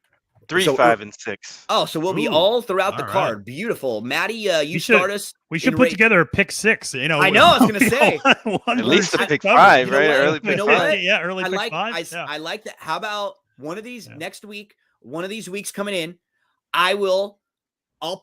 3, So, 5, and 6. Oh, so we'll be Ooh, all throughout the all card. right. Beautiful. Maddie, you should- start us. We should in put race- together a pick 6. I know, I was gonna say. At least a pick You 5, know right? what? Early You pick know 5. what? Yeah, early I pick like 5. I like that. How about one of these Yeah. next week? One of these weeks coming in, I'll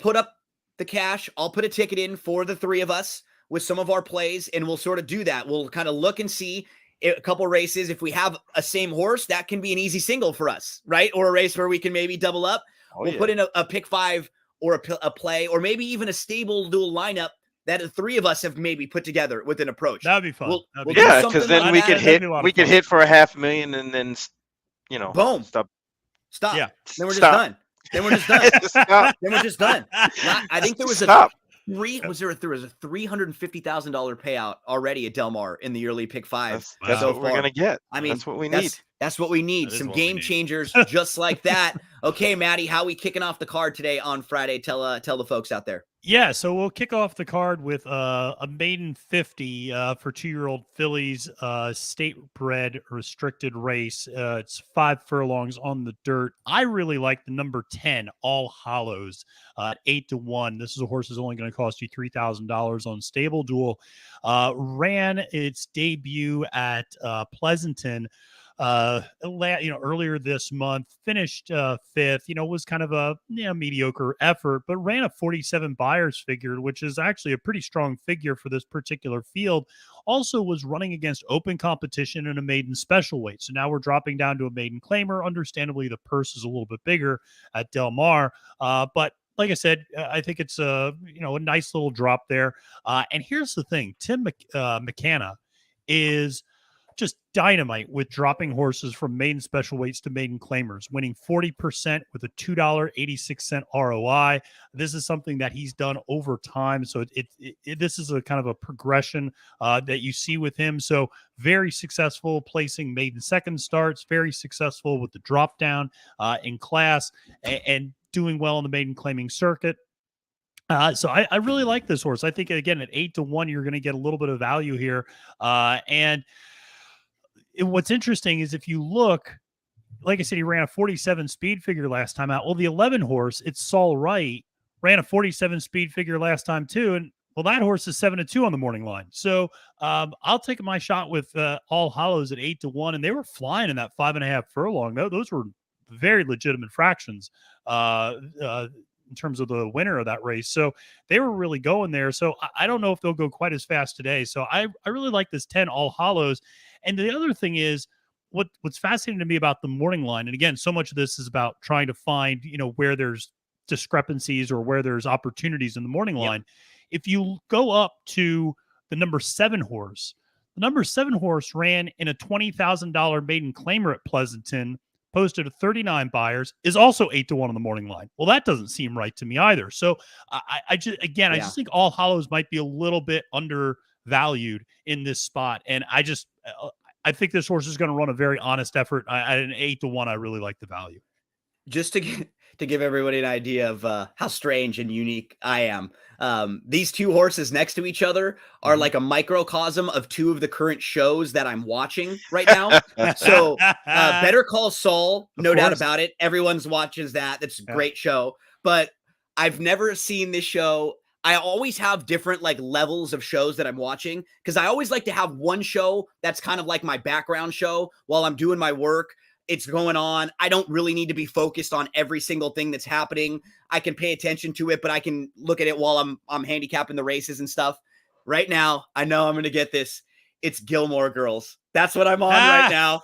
put up the cash. I'll put a ticket in for the three of us with some of our plays, and we'll sort of do that. We'll kind of look and see a couple races. If we have a same horse, that can be an easy single for us, right? Or a race where we can maybe double up. We'll put in a pick 5 or a play, or maybe even a Stable Duel lineup that the three of us have maybe put together with an approach. That'd be fun. We'll That'd be do fun. Yeah, something because then like we that. could That'd hit be a lot of we could fun. hit for $500,000 and then Boom. stop. Yeah. Then we're just Stop. done. Then we're just done. Stop. Then we're just done. I think there was Stop. there was a $350,000 payout already at Del Mar in the early pick 5. That's so what we're far. gonna get. I mean, that's what we need. That's what we need. That is Some what we game need. changers just like that. Okay, Maddie, how are we kicking off the card today on Friday? Tell the folks out there. Yeah, so we'll kick off the card with a maiden 50 for 2-year-old fillies, state bred restricted race. It's 5 furlongs on the dirt. I really like the number 10, All Hollows, at 8-1. This is a horse that's only going to cost you $3,000 on Stable Duel. Ran its debut at Pleasanton earlier this month, finished 5th, was kind of a mediocre effort, but ran a 47 buyers figure, which is actually a pretty strong figure for this particular field. Also was running against open competition in a maiden special weight. So now we're dropping down to a maiden claimer. Understandably, the purse is a little bit bigger at Del Mar, but like I said, I think it's a nice little drop there. And here's the thing: Tim McKenna is just dynamite with dropping horses from maiden special weights to maiden claimers, winning 40% with a $2.86 ROI. This is something that he's done over time. So this is a kind of a progression that you see with him. So very successful placing maiden second starts, very successful with the drop down in class, and doing well in the maiden claiming circuit. So I really like this horse. I think, again, at 8-1, you're going to get a little bit of value here. And what's interesting is if you look, like I said, he ran a 47 speed figure last time out. Well, the 11 horse, it's Saul Wright, ran a 47 speed figure last time too. And well, that horse is 7-2 on the morning line. So I'll take my shot with All Hollows at 8-1. And they were flying in that 5.5 furlong. Those were very legitimate fractions in terms of the winner of that race. So they were really going there. So I don't know if they'll go quite as fast today. So I really like this 10 All Hollows. And the other thing is what's fascinating to me about the morning line. And again, so much of this is about trying to find, where there's discrepancies or where there's opportunities in the morning line. If you go up to the number 7 horse, the number 7 horse ran in a $20,000 maiden claimer at Pleasanton, posted a 39 buyers, is also 8-1 on the morning line. Well, that doesn't seem right to me either. So I just think All Hollows might be a little bit undervalued in this spot. And I think this horse is going to run a very honest effort. At an 8-1, I really like the value. Just to give everybody an idea of how strange and unique I am. These two horses next to each other are like a microcosm of two of the current shows that I'm watching right now. So Better Call Saul, no doubt about it. Everyone's watches that. That's a great show. But I've never seen this show. I always have different like levels of shows that I'm watching because I always like to have one show that's kind of like my background show while I'm doing my work. It's going on. I don't really need to be focused on every single thing that's happening. I can pay attention to it, but I can look at it while I'm handicapping the races and stuff. Right now, I know I'm going to get this. It's Gilmore Girls. That's what I'm on right now.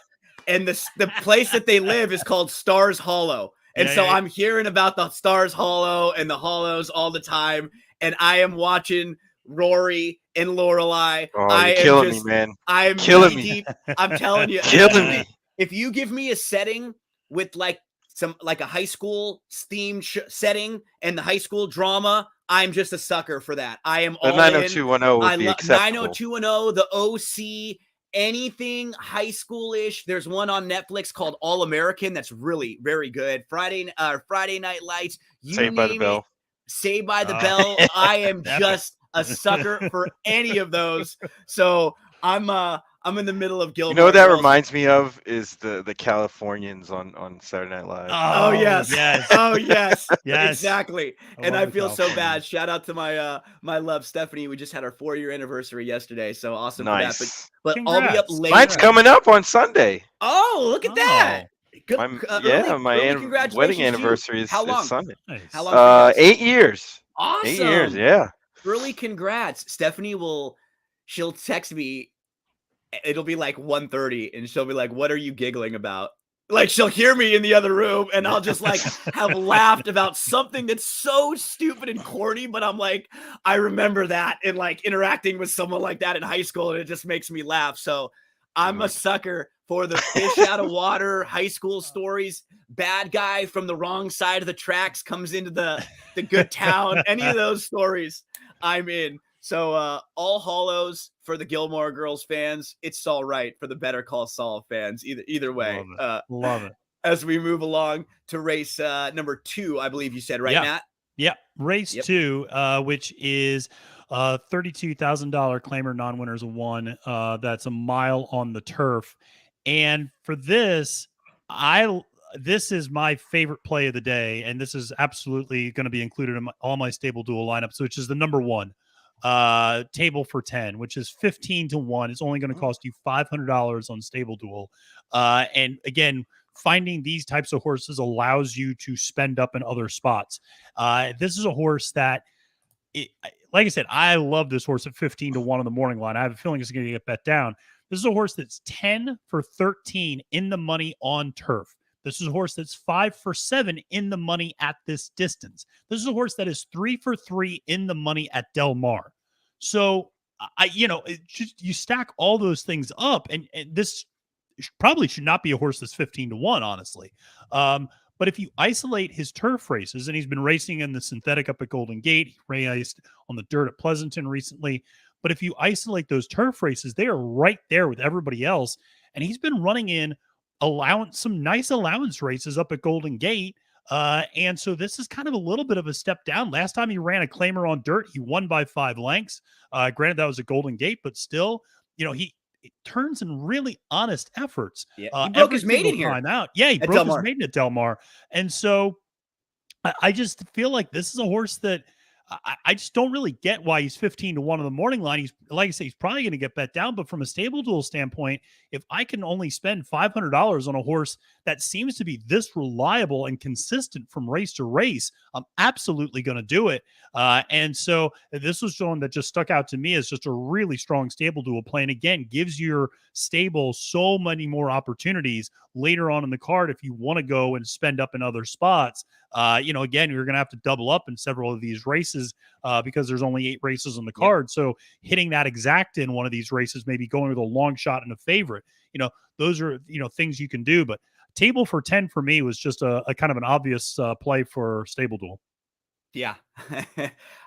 And the place that they live is called Stars Hollow. And I'm hearing about the Stars Hollow and the Hollows all the time. And I am watching Rory and Lorelai. Oh, you're killing me, man. I'm killing me. I'm telling you. Killing me. If you give me a setting with like a high school themed setting and the high school drama, I'm just a sucker for that. I am all in. 90210 would be acceptable. 90210, the OC, anything high school-ish. There's one on Netflix called All American that's really very good. Friday Night Lights. Saved by the Bell. Saved by the Bell. I am just a sucker for any of those. So I'm in the middle of Gilmore. You know what that reminds me of is the Californians on Saturday Night Live. Oh yes. Oh yes. Yes. Exactly. And I feel so bad. Shout out to my love Stephanie. We just had our 4-year anniversary yesterday. So awesome nice. for that. But I'll be up later. Mine's coming up on Sunday. Oh, look at that. Good, my wedding anniversary is Sunday. Nice. How long? 8 years. Awesome. 8 years, yeah. Early congrats. Stephanie she'll text me. It'll be like 1:30 and she'll be like, "What are you giggling about?" Like she'll hear me in the other room and I'll just like have laughed about something that's so stupid and corny, but I'm like, I remember that and like interacting with someone like that in high school and it just makes me laugh. So I'm a sucker for the fish out of water high school stories. Bad guy from the wrong side of the tracks comes into the good town. Any of those stories, I'm in. So All Hollows for the Gilmore Girls fans. It's all right for the Better Call Saul fans. Either way. Love it. As we move along to race number 2, I believe you said, right, Matt? Yeah. Race 2, which is $32,000 claimer non-winners of 1. That's a mile on the turf. And for this, this is my favorite play of the day. And this is absolutely going to be included in all my stable duel lineups, which is the number 1. Table for 10, which is 15 to 1. It's only going to cost you $500 on Stable Duel. And again, finding these types of horses allows you to spend up in other spots. This is a horse that, like I said, I love this horse at 15 to 1 on the morning line. I have a feeling it's going to get bet down. This is a horse that's 10 for 13 in the money on turf. This is a horse that's 5 for 7 in the money at this distance. This is a horse that is 3 for 3 in the money at Del Mar. So, you stack all those things up, and this probably should not be a horse that's 15 to 1, honestly. But if you isolate his turf races, and he's been racing in the synthetic up at Golden Gate, he raced on the dirt at Pleasanton recently. But if you isolate those turf races, they are right there with everybody else. And he's been running in some nice allowance races up at Golden Gate. And so this is kind of a little bit of a step down. Last time he ran a claimer on dirt, he won by 5 lengths. Granted, that was a Golden Gate, but still, he turns in really honest efforts. Yeah, he broke his maiden here. Yeah, he broke his maiden at Del Mar. And so I just feel like this is a horse that I just don't really get why he's 15 to 1 on the morning line. He's, like I say, he's probably going to get bet down. But from a stable duel standpoint, if I can only spend $500 on a horse that seems to be this reliable and consistent from race to race, I'm absolutely going to do it. And so this was one that just stuck out to me as just a really strong stable duel play. And again, gives your stable so many more opportunities later on in the card if you want to go and spend up in other spots. Again, you're going to have to double up in several of these races because there's only 8 races on the card. So hitting that exact in one of these races, maybe going with a long shot and a favorite, those are, things you can do. But table for 10 for me was just a kind of an obvious play for stable duel. Yeah.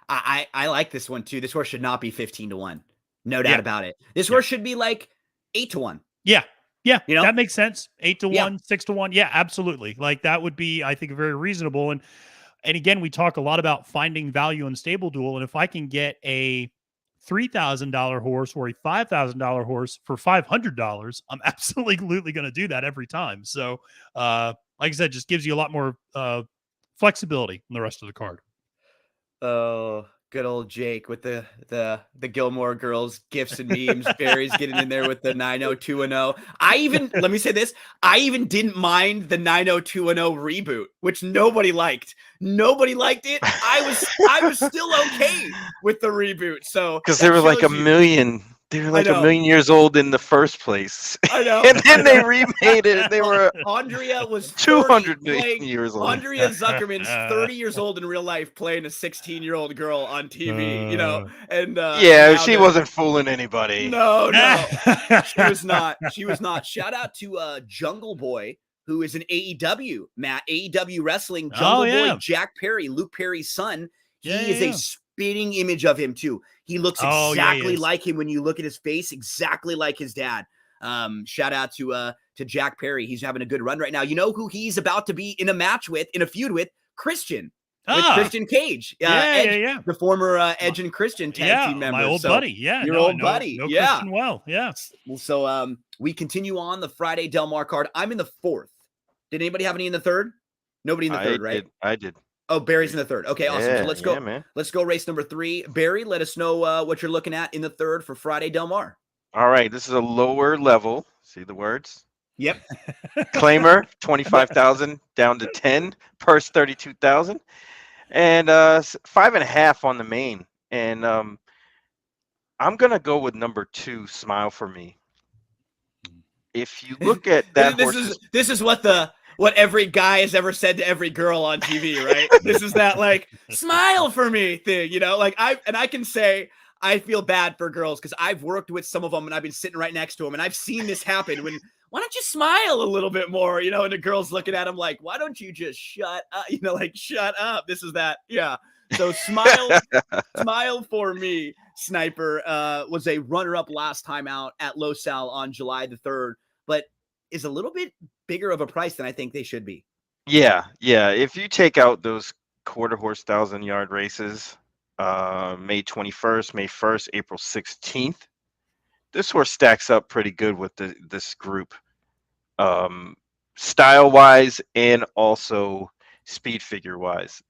I like this one too. This horse should not be 15 to 1. No doubt about it. This horse should be like 8 to 1. Yeah. Yeah, You know? that makes sense. 8 to Yeah. 1, 6 to 1. Yeah, absolutely. Like that would be, I think, very reasonable. And again, we talk a lot about finding value in stable duel. And if I can get a $3,000 horse or a $5,000 horse for $500, I'm absolutely going to do that every time. So, like I said, just gives you a lot more flexibility in the rest of the card. Oh, good old Jake with the Gilmore Girls gifs and memes. Barry's getting in there with the 90210. Let me say this, I even didn't mind the 90210 reboot, which nobody liked. Nobody liked it. I was still okay with the reboot. So Because that they were like shows a you. million. They were like a know. million years old in the first place. I know. And then I they know. remade it. And they were Andrea was 200 30 playing. million years old. Andrea Zuckerman's 30 years old in real life playing a 16-year-old girl on TV, you know, and Yeah, now she wasn't fooling anybody. No, she was not. She was not. Shout out to Jungle Boy, who is an AEW, Matt, AEW wrestling. Jungle Boy, Jack Perry, Luke Perry's son. He is a spitting image of him too. He looks exactly like him when you look at his face, exactly like his dad. Shout out to Jack Perry. He's having a good run right now. You know who he's about to be in a feud with? Christian. With Christian Cage. Edge, the former Edge and Christian tag team member. My old buddy. Yeah. Your old buddy. No yeah. Christian well. Yeah. So we continue on the Friday Del Mar card. I'm in the 4th. Did anybody have any in the 3rd? Nobody in the 3rd, right? I did. Oh, Barry's in the 3rd. Okay, awesome. Yeah, so let's go. yeah, man. Let's go race number 3. Barry, let us know what you're looking at in the 3rd for Friday Del Mar. All right, this is a lower level. See the words? Yep. Claimer 25,000 down to 10. Purse 32,000, and 5.5 on the main. And I'm gonna go with number 2, Smile for Me. If you look at that, this is what every guy has ever said to every girl on TV, right? This is that like smile for me thing, you know? Like I can say I feel bad for girls because I've worked with some of them and I've been sitting right next to them and I've seen this happen when why don't you smile a little bit more, you know? And the girl's looking at him like, why don't you just shut up? You know, like shut up. This is that. Yeah. So smile for me. Sniper was a runner-up last time out at Los Al on July the 3rd, but is a little bit bigger of a price than I think they should be. Yeah. If you take out those quarter horse 1,000-yard races, May 21st, May 1st, April 16th, this horse stacks up pretty good with this group, style-wise and also speed figure-wise.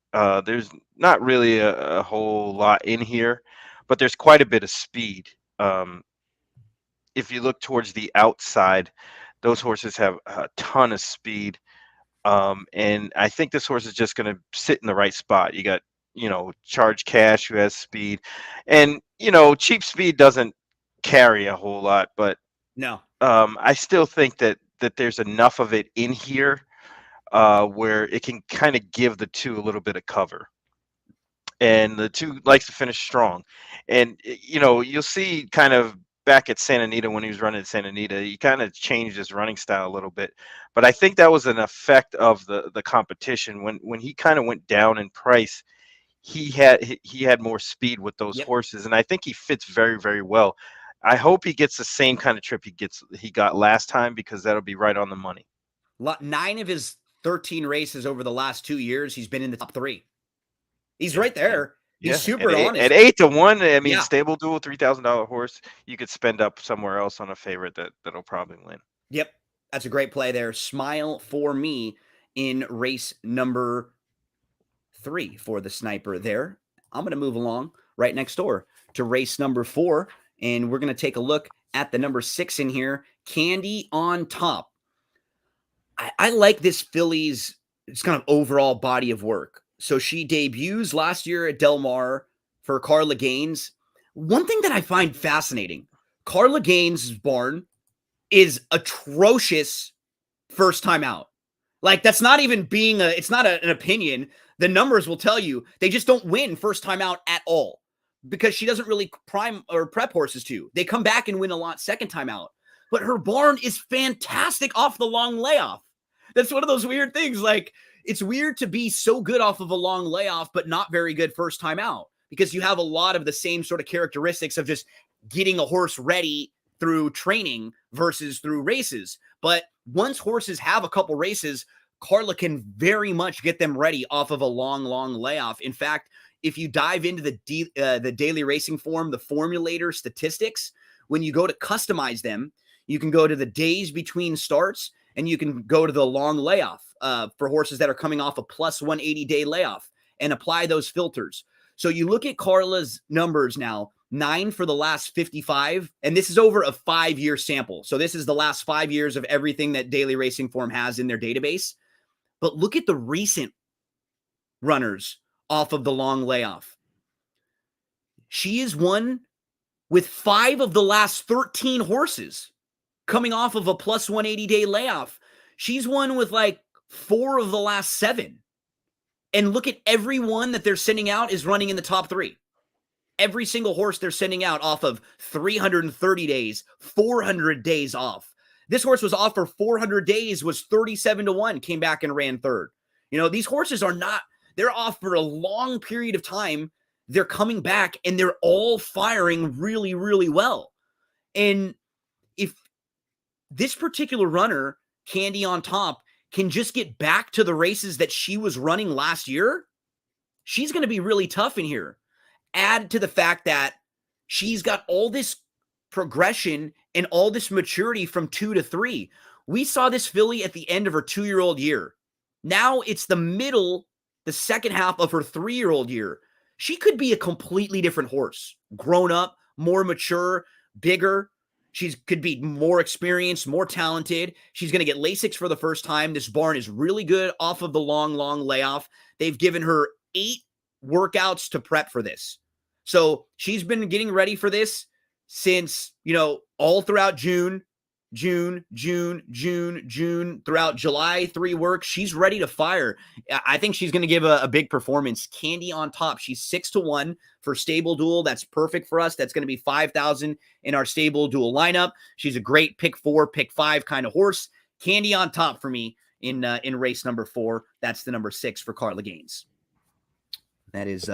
There's not really a whole lot in here, but there's quite a bit of speed. If you look towards the outside, those horses have a ton of speed. And I think this horse is just going to sit in the right spot. You got, Charge Cash, who has speed. And, Cheap Speed doesn't carry a whole lot, but no, I still think that there's enough of it in here where it can kind of give the 2 a little bit of cover. And the 2 likes to finish strong. And, you'll see kind of back at Santa Anita when he was running at Santa Anita, he kind of changed his running style a little bit. But I think that was an effect of the competition. When he kind of went down in price, he had more speed with those horses. And I think he fits very, very well. I hope he gets the same kind of trip he got last time, because that'll be right on the money. 9 of his 13 races over the last 2 years, he's been in the top 3. He's right there. He's super honest. At 8 to 1, I mean, stable duel, $3,000 horse, you could spend up somewhere else on a favorite that'll probably win. Yep. That's a great play there. Smile for me in race number 3 for the Sniper there. I'm going to move along right next door to race number 4, and we're going to take a look at the number 6 in here, Candy on Top. I like this filly's kind of overall body of work. So she debuts last year at Del Mar for Carla Gaines. One thing that I find fascinating, Carla Gaines' barn is atrocious first time out. Like, that's not even it's not an opinion. The numbers will tell you they just don't win first time out at all, because she doesn't really prime or prep horses to. They come back and win a lot second time out. But her barn is fantastic off the long layoff. That's one of those weird things. Like, it's weird to be so good off of a long layoff, but not very good first time out, because you have a lot of the same sort of characteristics of just getting a horse ready through training versus through races. But once horses have a couple races, Carla can very much get them ready off of a long layoff. In fact, if you dive into the daily racing form, the formulator statistics, when you go to customize them, you can go to the days between starts, and you can go to the long layoff for horses that are coming off a plus 180 day layoff and apply those filters. So you look at Carla's numbers now, 9 for the last 55, and this is over a 5-year sample. So this is the last 5 years of everything that Daily Racing Form has in their database. But look at the recent runners off of the long layoff. She is one with 5 of the last 13 horses coming off of a plus 180 day layoff. She's one with like 4 of the last 7. And look at every one that they're sending out is running in the top 3. Every single horse they're sending out off of 330 days, 400 days off. This horse was off for 400 days, was 37-1, came back and ran 3rd. You know, these horses are not, they're off for a long period of time. They're coming back and they're all firing really, really well. And if this particular runner, Candy on Top, can just get back to the races that she was running last year, she's going to be really tough in here. Add to the fact that she's got all this progression and all this maturity from 2 to 3. We saw this filly at the end of her 2-year-old year. Now it's the second half of her 3-year-old year. She could be a completely different horse, grown up, more mature, bigger. She could be more experienced, more talented. She's going to get Lasix for the first time. This barn is really good off of the long layoff. They've given her 8 workouts to prep for this. So she's been getting ready for this since, all throughout June, throughout July, 3 works. She's ready to fire. I think she's going to give a big performance. Candy on Top. She's 6-1 for stable duel. That's perfect for us. That's going to be 5,000 in our stable duel lineup. She's a great pick 4, pick 5 kind of horse. Candy on Top for me in race number 4. That's the number 6 for Carla Gaines. That is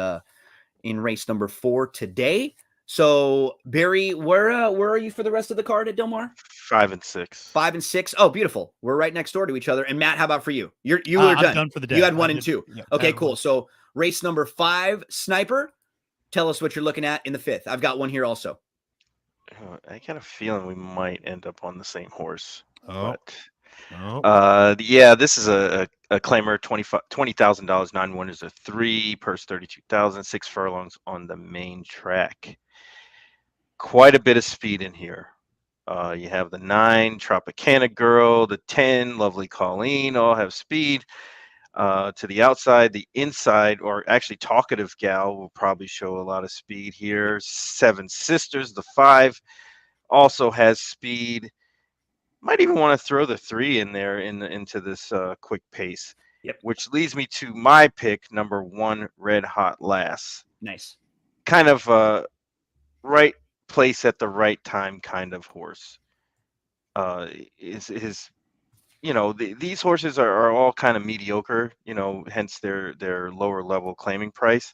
in race number 4 today. So Barry, where are you for the rest of the card at Del Mar? 5 and 6. 5 and 6. Oh, beautiful. We're right next door to each other. And Matt, how about for you? You were done. I'm done for the day. You had 1 and 2. Yeah, okay, cool. So race number 5, Sniper. Tell us what you're looking at in the 5th. I've got one here also. I got a feeling we might end up on the same horse. Oh. This is a claimer, $20,000, 9 winners of 3, purse 32,000, 6 furlongs on the main track. Quite a bit of speed in here. You have the 9, Tropicana Girl, the 10, Lovely Colleen, all have speed. To the outside, the inside, or actually Talkative Gal will probably show a lot of speed here. 7 Sisters, the 5, also has speed. Might even want to throw the 3 in there into this quick pace. Yep. Which leads me to my pick, number 1, Red Hot Lass. Nice. Kind of right place at the right time kind of horse. These horses are all kind of mediocre, hence their lower level claiming price.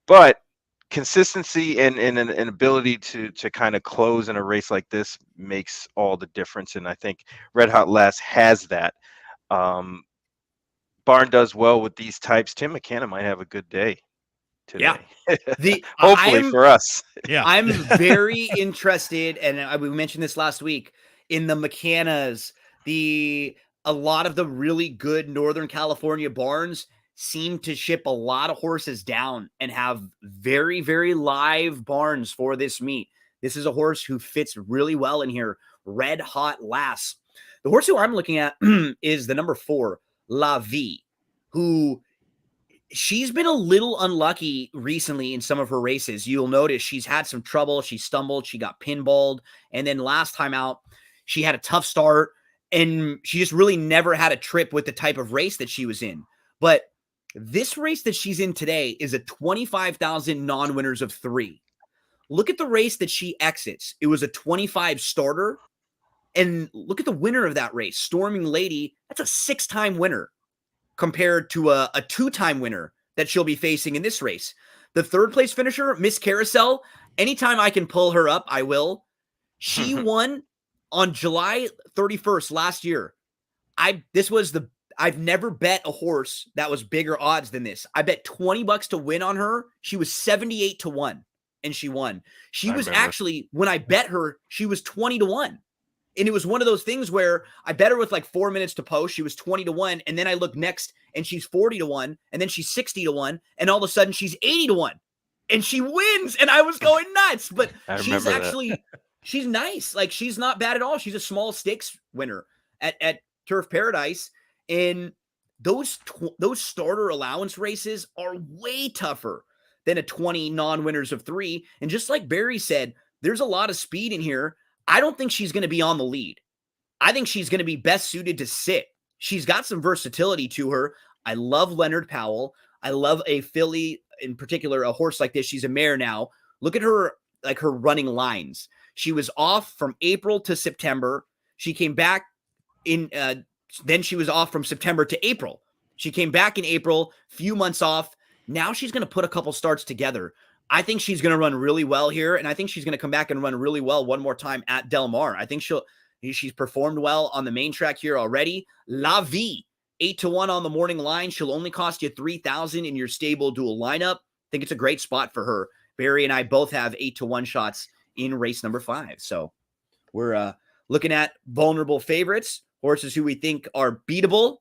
But consistency and an ability to kind of close in a race like this makes all the difference. And I think Red Hot Lass has that. Barn does well with these types. Tim McKenna might have a good day today. Yeah. Hopefully for us. Yeah. I'm very interested, and we mentioned this last week, in the McKennas. A lot of the really good Northern California barns seem to ship a lot of horses down and have very, very live barns for this meet. This is a horse who fits really well in here. Red Hot Lass. The horse who I'm looking at is the number 4, La Vie, who she's been a little unlucky recently in some of her races. You'll notice she's had some trouble. She stumbled. She got pinballed. And then last time out, she had a tough start. And she just really never had a trip with the type of race that she was in. But this race that she's in today is a 25,000 non-winners of 3. Look at the race that she exits. It was a 25 starter. And look at the winner of that race, Storming Lady. That's a 6-time winner compared to a 2-time winner that she'll be facing in this race. The 3rd place finisher, Miss Carousel, anytime I can pull her up, I will. She won on July 31st last year. I've never bet a horse that was bigger odds than this. I bet $20 to win on her. She was 78 to 1 and she won. She I was remember. actually, when I bet her, she was 20 to 1. And it was one of those things where I bet her with like 4 minutes to post. She was 20 to 1. And then I look next and she's 40 to 1. And then she's 60 to 1. And all of a sudden she's 80 to 1. And she wins. And I was going nuts. But she's actually, she's nice. Like, she's not bad at all. She's a small stakes winner at Turf Paradise. And those starter allowance races are way tougher than a 20 non-winners of 3. And just like Barry said, there's a lot of speed in here. I don't think she's going to be on the lead. I think she's going to be best suited to sit. She's got some versatility to her. I love Leonard Powell. I love a filly, in particular, a horse like this. She's a mare now. Look at her, like her running lines. She was off from April to September. She came back in, then she was off from September to April. She came back in April, few months off. Now she's going to put a couple starts together. I think she's going to run really well here, and I think she's going to come back and run really well one more time at Del Mar. I think she's performed well on the main track here already. La Vie, 8 to 1 on the morning line. She'll only cost you $3,000 in your stable dual lineup. I think it's a great spot for her. Barry and I both have 8 to 1 shots in race number 5. So we're looking at vulnerable favorites, horses who we think are beatable.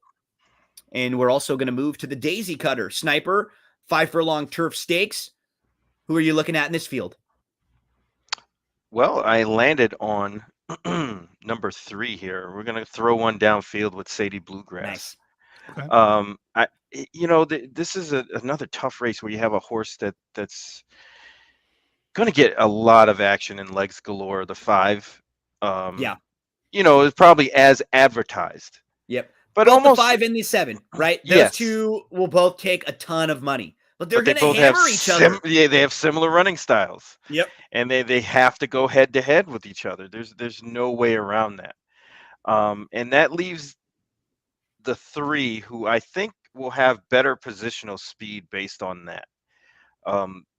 And we're also going to move to the Daisy Cutter. Sniper, 5 furlong turf stakes. Who are you looking at in this field? Well, I landed on number 3 here. We're going to throw one downfield with Sadie Bluegrass. Nice. Okay. This is another tough race where you have a horse that's going to get a lot of action in Legs Galore, the 5. It's probably as advertised. Yep. But both almost the 5 and the 7, right? Those yes. two will both take a ton of money. But they're going to both hammer each other. They have similar running styles. Yep. And they have to go head to head with each other. There's no way around that. And that leaves the 3 who I think will have better positional speed based on that.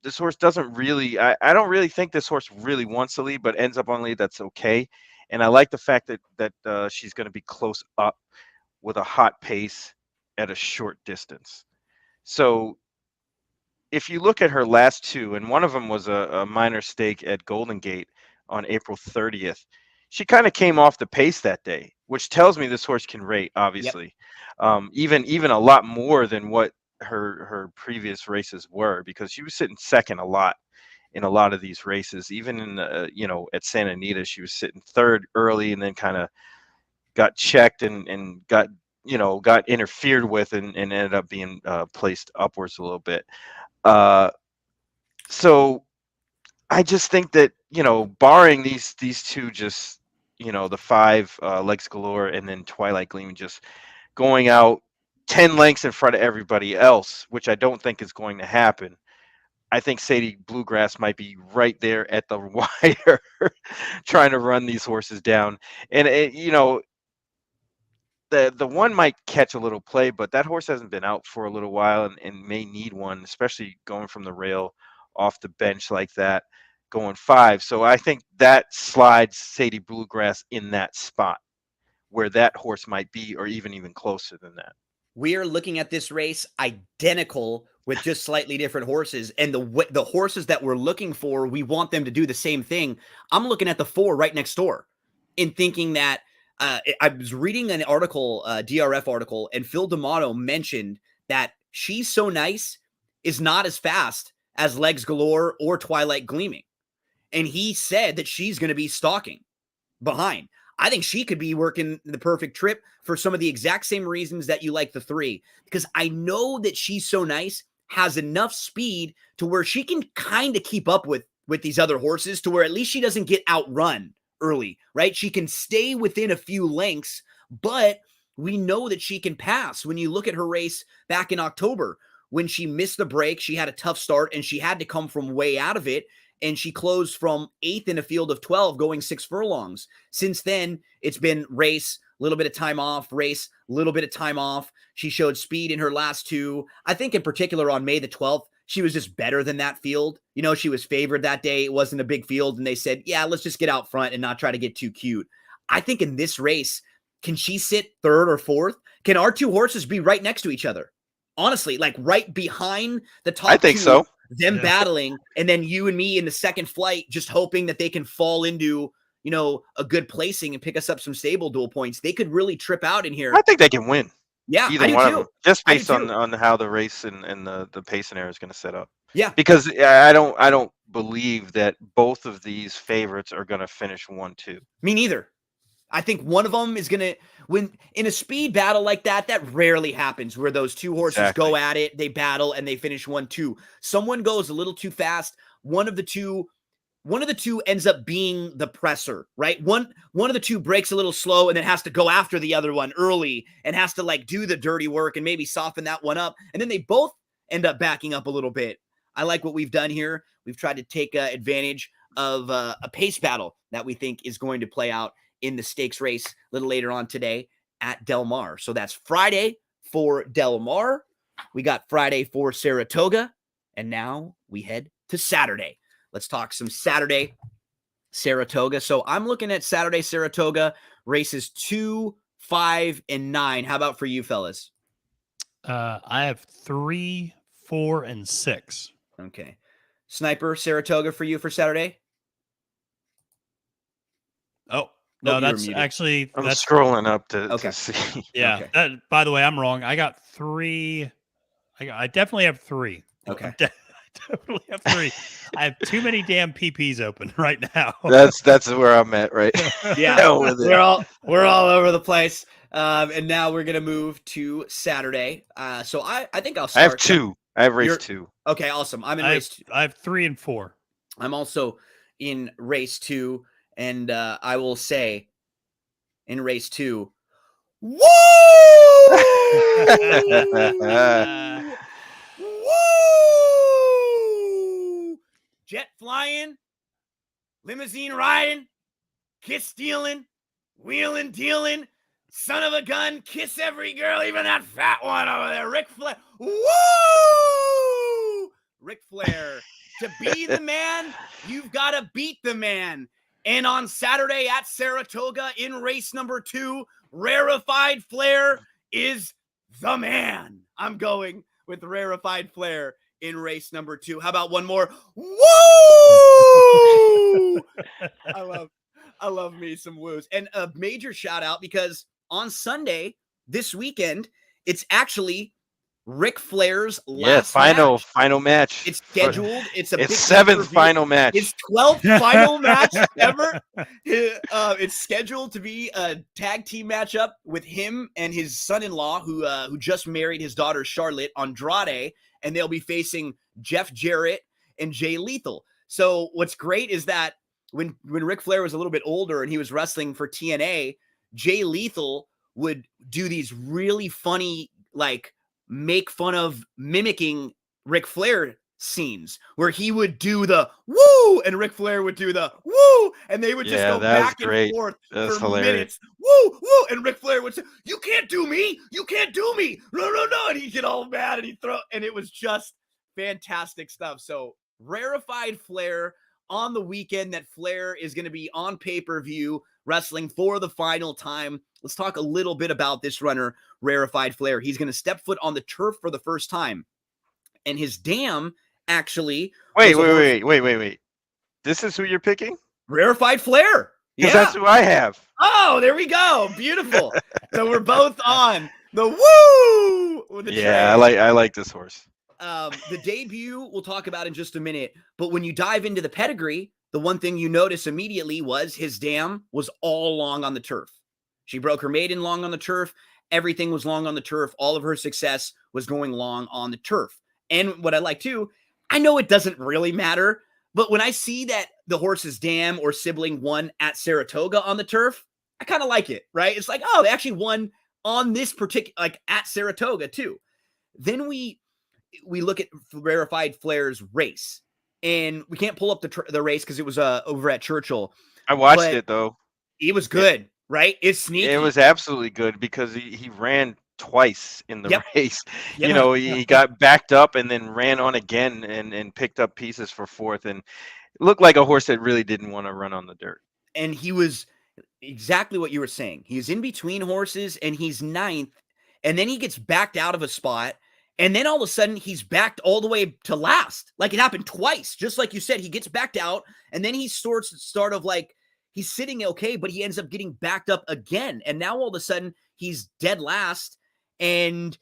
This horse doesn't really, I don't really think this horse really wants to lead, but ends up on lead. That's okay. And I like the fact that she's going to be close up with a hot pace at a short distance. So if you look at her last 2, and one of them was a minor stake at Golden Gate on April 30th, she kind of came off the pace that day, which tells me this horse can rate, obviously. Yep. Even a lot more than what her previous races were, because she was sitting second a lot in a lot of these races. Even in at Santa Anita, she was sitting 3rd early and then kind of got checked and got interfered with and ended up being placed upwards a little bit. So I just think that, barring these 2, just, the 5 Legs Galore and then Twilight Gleaming just going out 10 lengths in front of everybody else, which I don't think is going to happen. I think Sadie Bluegrass might be right there at the wire trying to run these horses down. And, the one might catch a little play, but that horse hasn't been out for a little while and may need one, especially going from the rail off the bench like that, going 5. So I think that slides Sadie Bluegrass in that spot where that horse might be, or even closer than that. We are looking at this race identical with just slightly different horses. And the horses that we're looking for, we want them to do the same thing. I'm looking at the 4 right next door and thinking that I was reading an article, DRF article, and Phil D'Amato mentioned that She's So Nice is not as fast as Legs Galore or Twilight Gleaming. And he said that she's going to be stalking behind. I think she could be working the perfect trip for some of the exact same reasons that you like the 3, because I know that She's So Nice has enough speed to where she can kind of keep up with these other horses, to where at least she doesn't get outrun early, right? She can stay within a few lengths, but we know that she can pass. When you look at her race back in October, when she missed the break, she had a tough start and she had to come from way out of it. And she closed from 8th in a field of 12, going 6 furlongs. Since then, it's been race, a little bit of time off, race, a little bit of time off. She showed speed in her last 2. I think in particular on May the 12th, she was just better than that field. You know, she was favored that day. It wasn't a big field, and they said, yeah, let's just get out front and not try to get too cute. I think in this race, can she sit third or fourth? Can our two horses be right next to each other? Honestly, like right behind the top I think two, so. them battling, and then you and me in the second flight, just hoping that they can fall into, you know, a good placing and pick us up some stable duel points. They could really trip out in here. I think they can win. Yeah, Either I do one too. of them, just I do based on too. how the race and the pace scenario is going to set up. Yeah, Because I don't believe that both of these favorites are going to finish 1-2. me neither. I think one of them is going to, when in a speed battle like that, that rarely happens where those two horses go Exactly. at it, they battle, and they finish 1-2. Someone goes a little too fast. One of the two ends up being the presser, right? One of the two breaks a little slow and then has to go after the other one early and has to like do the dirty work and maybe soften that one up. And then they both end up backing up a little bit. I like what we've done here. We've tried to take advantage of a pace battle that we think is going to play out in the stakes race a little later on today at Del Mar. So that's Friday for Del Mar. We got Friday for Saratoga. And now we head to Saturday. Let's talk some Saturday Saratoga. So I'm looking at Saturday Saratoga races 2, 5, and 9. How about for you fellas? I have 3, 4, and 6. Okay. Sniper Saratoga for you for Saturday? Oh, no, you were that's muted. actually I'm that's scrolling up to Okay. see. yeah. Okay. That, by the way, I'm wrong. I got 3. I definitely have 3. Okay. I definitely have 3. I have too many damn PPs open right now. That's where I'm at, right? Yeah, Hell with it. we're all over the place. And now we're gonna move to Saturday. So I think I'll I start. have 2. I have race You're- 2. Okay, awesome. I'm in I race have, 2. I have 3 and 4. I'm also in race 2, and I will say in race 2, woo! Woo! Jet flying, limousine riding, kiss stealing, wheeling dealing, son of a gun, kiss every girl, even that fat one over there, Ric Flair. Woo! Ric Flair. To be the man, you've got to beat the man. And on Saturday at Saratoga in race number 2, Rarefied Flair is the man. I'm going with Rarefied Flair in race number 2. How about one more? Woo! I love me some woos. And a major shout out because on Sunday, this weekend, it's actually Ric Flair's last match. final match. It's scheduled. It's a big 7th pay-per-view. final match. It's 12th final match ever. It's scheduled to be a tag team matchup with him and his son-in-law, who just married his daughter Charlotte, Andrade, and they'll be facing Jeff Jarrett and Jay Lethal. So what's great is that when Ric Flair was a little bit older and he was wrestling for TNA, Jay Lethal would do these really funny, like, make fun of mimicking Ric Flair scenes where he would do the woo and Ric Flair would do the woo, and they would just go back and forth for minutes. Woo, woo, and Ric Flair would say, "You can't do me, you can't do me, no, no, no," and he'd get all mad and he'd throw, and it was just fantastic stuff. So Rarefied Flair on the weekend that Flair is going to be on pay-per-view wrestling for the final time. Let's talk a little bit about this runner, Rarefied Flair. He's going to step foot on the turf for the first time. And his dam actually... Wait. This is who you're picking? Rarefied Flair. Because that's who I have. Oh, there we go. Beautiful. So we're both on the woo with the train. I like this horse. The debut we'll talk about in just a minute. But when you dive into the pedigree, the one thing you notice immediately was his dam was all long on the turf. She broke her maiden long on the turf. Everything was long on the turf. All of her success was going long on the turf. And what I like too, I know it doesn't really matter, but when I see that the horse's dam or sibling won at Saratoga on the turf, I kind of like it, right? It's like, oh, they actually won on this particular, like at Saratoga too. Then we look at Rarefied Flair's race, and we can't pull up the race because it was over at Churchill. I watched it though. It was good, right? It's sneaky. It was absolutely good because he ran twice in the Yep. race. Yep. You know, he got backed up and then ran on again and picked up pieces for fourth, and looked like a horse that really didn't want to run on the dirt. And he was exactly what you were saying. He's in between horses and he's ninth, and then he gets backed out of a spot, and then all of a sudden he's backed all the way to last. Like it happened twice. Just like you said, he gets backed out, and then he start of like he's sitting okay, but he ends up getting backed up again. And now all of a sudden he's dead last, and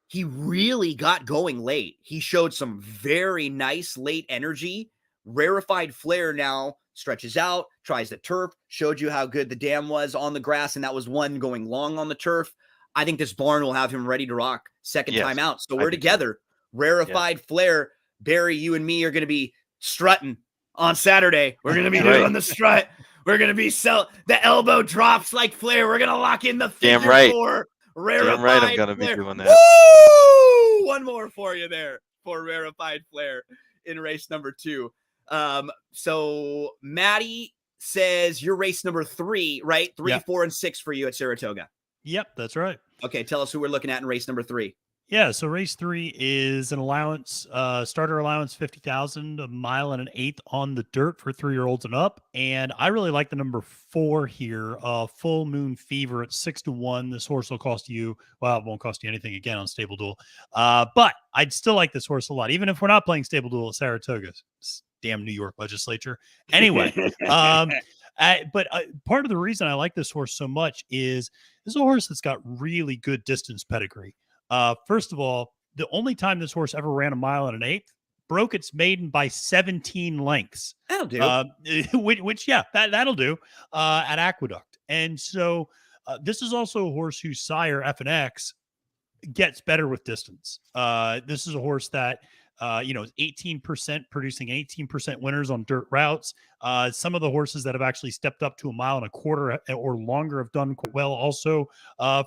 he really got going late. He showed some very nice late energy. Rarefied Flair now stretches out, tries the turf, showed you how good the dam was on the grass, and that was one going long on the turf. I think this barn will have him ready to rock second time out. So we're together. Rarefied Flair, Barry, you and me are going to be strutting on Saturday. We're going to be doing the strut. We're going to be the elbow drops like Flair. We're going to lock in the figure four. Rarefied Damn right I'm going to be doing that. Woo! One more for you there for Rarefied Flair in race number 2. So Maddie says you're race number 3, right? 3, 4, and 6 for you at Saratoga. Yep, that's right. Okay, tell us who we're looking at in race number 3. Yeah, so race 3 is an allowance, starter allowance 50,000, a mile and an eighth on the dirt for 3-year-olds and up. And I really like the number 4 here, Full Moon Fever at 6-1. This horse will cost you, well, it won't cost you anything again on Stable Duel. But I'd still like this horse a lot, even if we're not playing Stable Duel at Saratoga. Damn New York legislature. Anyway, but part of the reason I like this horse so much is this is a horse that's got really good distance pedigree. First of all, the only time this horse ever ran a mile and an eighth, broke its maiden by 17 lengths. That'll do. That'll do at Aqueduct. And so this is also a horse whose sire, F&X, gets better with distance. This is a horse that, is 18% producing 18% winners on dirt routes. Some of the horses that have actually stepped up to a mile and a quarter or longer have done quite well also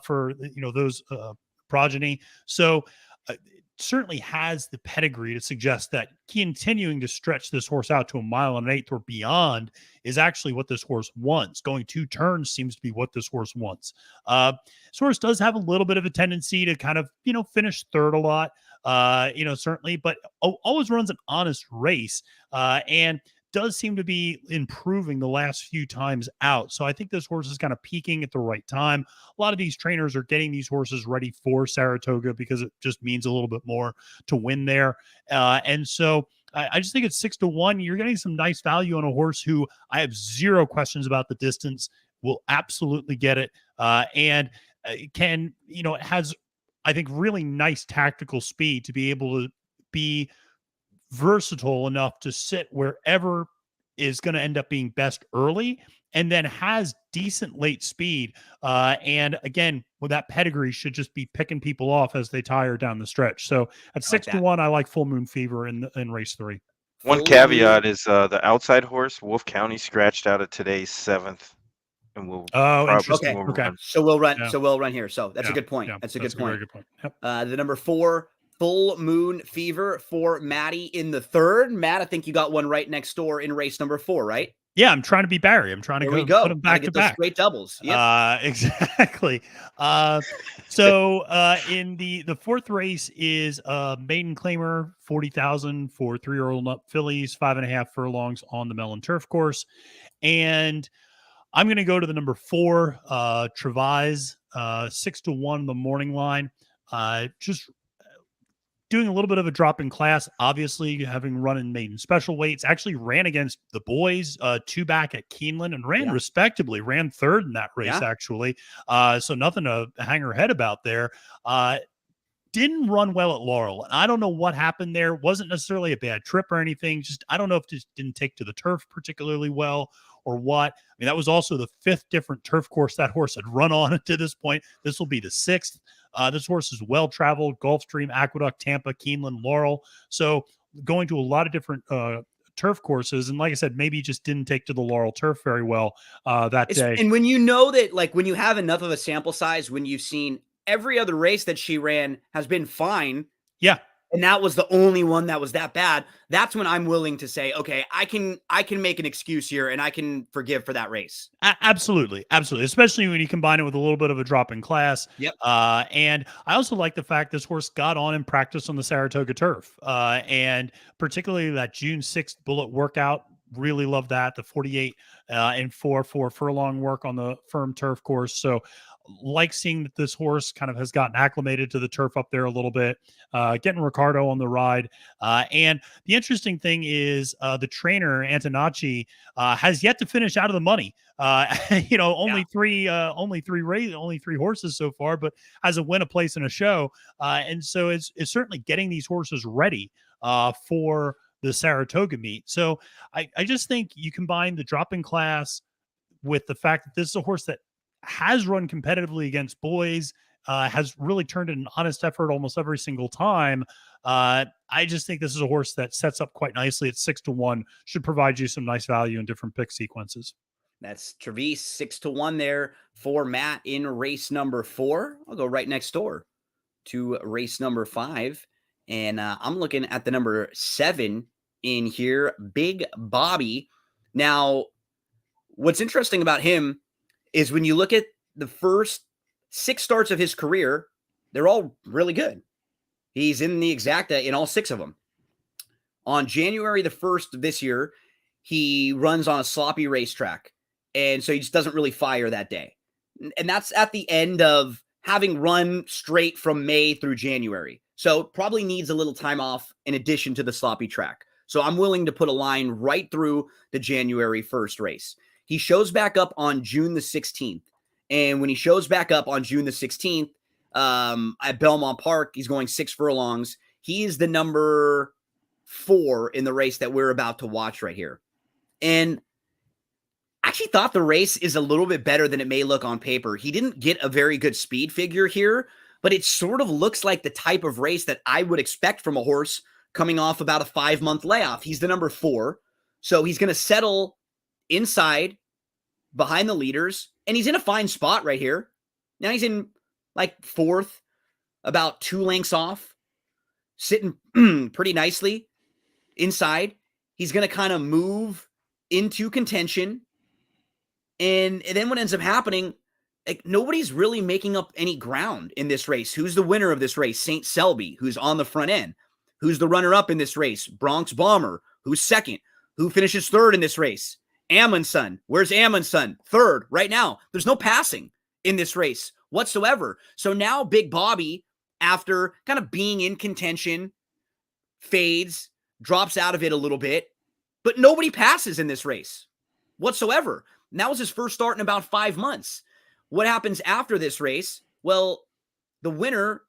for, those progeny. So certainly has the pedigree to suggest that continuing to stretch this horse out to a mile and an eighth or beyond is actually what this horse wants. Going 2 turns seems to be what this horse wants. This horse does have a little bit of a tendency to kind of, finish third a lot, certainly, but always runs an honest race and does seem to be improving the last few times out. So I think this horse is kind of peaking at the right time. A lot of these trainers are getting these horses ready for Saratoga because it just means a little bit more to win there. And so I just think it's 6-1. You're getting some nice value on a horse who I have zero questions about the distance, will absolutely get it. And can, it has, I think, really nice tactical speed to be able to be versatile enough to sit wherever is going to end up being best early, and then has decent late speed. And again, with that pedigree, should just be picking people off as they tire down the stretch. So at 6-1, I like Full Moon Fever in race 3. One caveat is the outside horse, Wolf County, scratched out of today's 7th. And we'll interesting. Okay. So we'll run. Yeah. So we'll run here. So that's a good point. Yeah. That's a good point. Very good point. Yep. The number 4, Full Moon Fever for Maddie in the 3rd. Matt, I think you got one right next door in race number 4, right? Yeah, I'm trying to be Barry. I'm trying to put them back to back. Great doubles. Yep. Exactly. So in the 4th race is maiden claimer, 40,000 for 3-year-old up fillies, 5.5 furlongs on the Mellon Turf Course, and I'm going to go to the number 4, Travaise, 6-1 the morning line. Just doing a little bit of a drop in class, obviously having run in maiden special weights, actually ran against the boys 2 back at Keeneland and ran respectably, ran 3rd in that race actually. So nothing to hang her head about there. Didn't run well at Laurel. And I don't know what happened there. Wasn't necessarily a bad trip or anything. Just, I don't know if this didn't take to the turf particularly well or what. I mean, that was also the 5th different turf course that horse had run on to this point. This will be the 6th. This horse is well-traveled, Gulfstream, Aqueduct, Tampa, Keeneland, Laurel. So going to a lot of different turf courses. And like I said, maybe just didn't take to the Laurel turf very well that day. And when you know that, like when you have enough of a sample size, when you've seen every other race that she ran has been fine. Yeah. and that was the only one that was that bad, that's when I'm willing to say, okay, I can make an excuse here and I can forgive for that race. Absolutely. Absolutely. Especially when you combine it with a little bit of a drop in class. Yep. And I also like the fact this horse got on and practiced on the Saratoga turf. And particularly that June 6th bullet workout. Really love that. The 48 and 4 furlong work on the firm turf course. So like seeing that this horse kind of has gotten acclimated to the turf up there a little bit, getting Ricardo on the ride. And the interesting thing is the trainer, Antonacci, has yet to finish out of the money. Only three horses so far, but has a win, a place, and a show. And so it's certainly getting these horses ready for the Saratoga meet. So I just think you combine the drop in class with the fact that this is a horse that has run competitively against boys, has really turned in an honest effort almost every single time. I just think this is a horse that sets up quite nicely at 6-1, should provide you some nice value in different pick sequences. That's Travis 6-1 there for Matt in race number 4. I'll go right next door to race number 5. And I'm looking at the number 7 in here, Big Bobby. Now, what's interesting about him is when you look at the first 6 starts of his career, they're all really good. He's in the exacta in all 6 of them. On January the 1st of this year, he runs on a sloppy racetrack. And so he just doesn't really fire that day. And that's at the end of having run straight from May through January. So probably needs a little time off in addition to the sloppy track. So I'm willing to put a line right through the January 1st race. He shows back up on June the 16th. And when he shows back up on June the 16th at Belmont Park, he's going 6 furlongs. He is the number 4 in the race that we're about to watch right here. And I actually thought the race is a little bit better than it may look on paper. He didn't get a very good speed figure here, but it sort of looks like the type of race that I would expect from a horse coming off about a 5-month layoff. He's the number 4. So he's going to settle inside behind the leaders, and he's in a fine spot right here. Now he's in like 4th, about 2 lengths off, sitting pretty nicely inside. He's going to kind of move into contention. And then what ends up happening, like, nobody's really making up any ground in this race. Who's the winner of this race? St. Selby, who's on the front end. Who's the runner-up in this race? Bronx Bomber, who's second. Who finishes 3rd in this race? Amundsen. Where's Amundsen? 3rd right now. There's no passing in this race whatsoever. So now Big Bobby, after kind of being in contention, fades, drops out of it a little bit, but nobody passes in this race whatsoever. And that was his first start in about 5 months. What happens after this race? Well, the winner,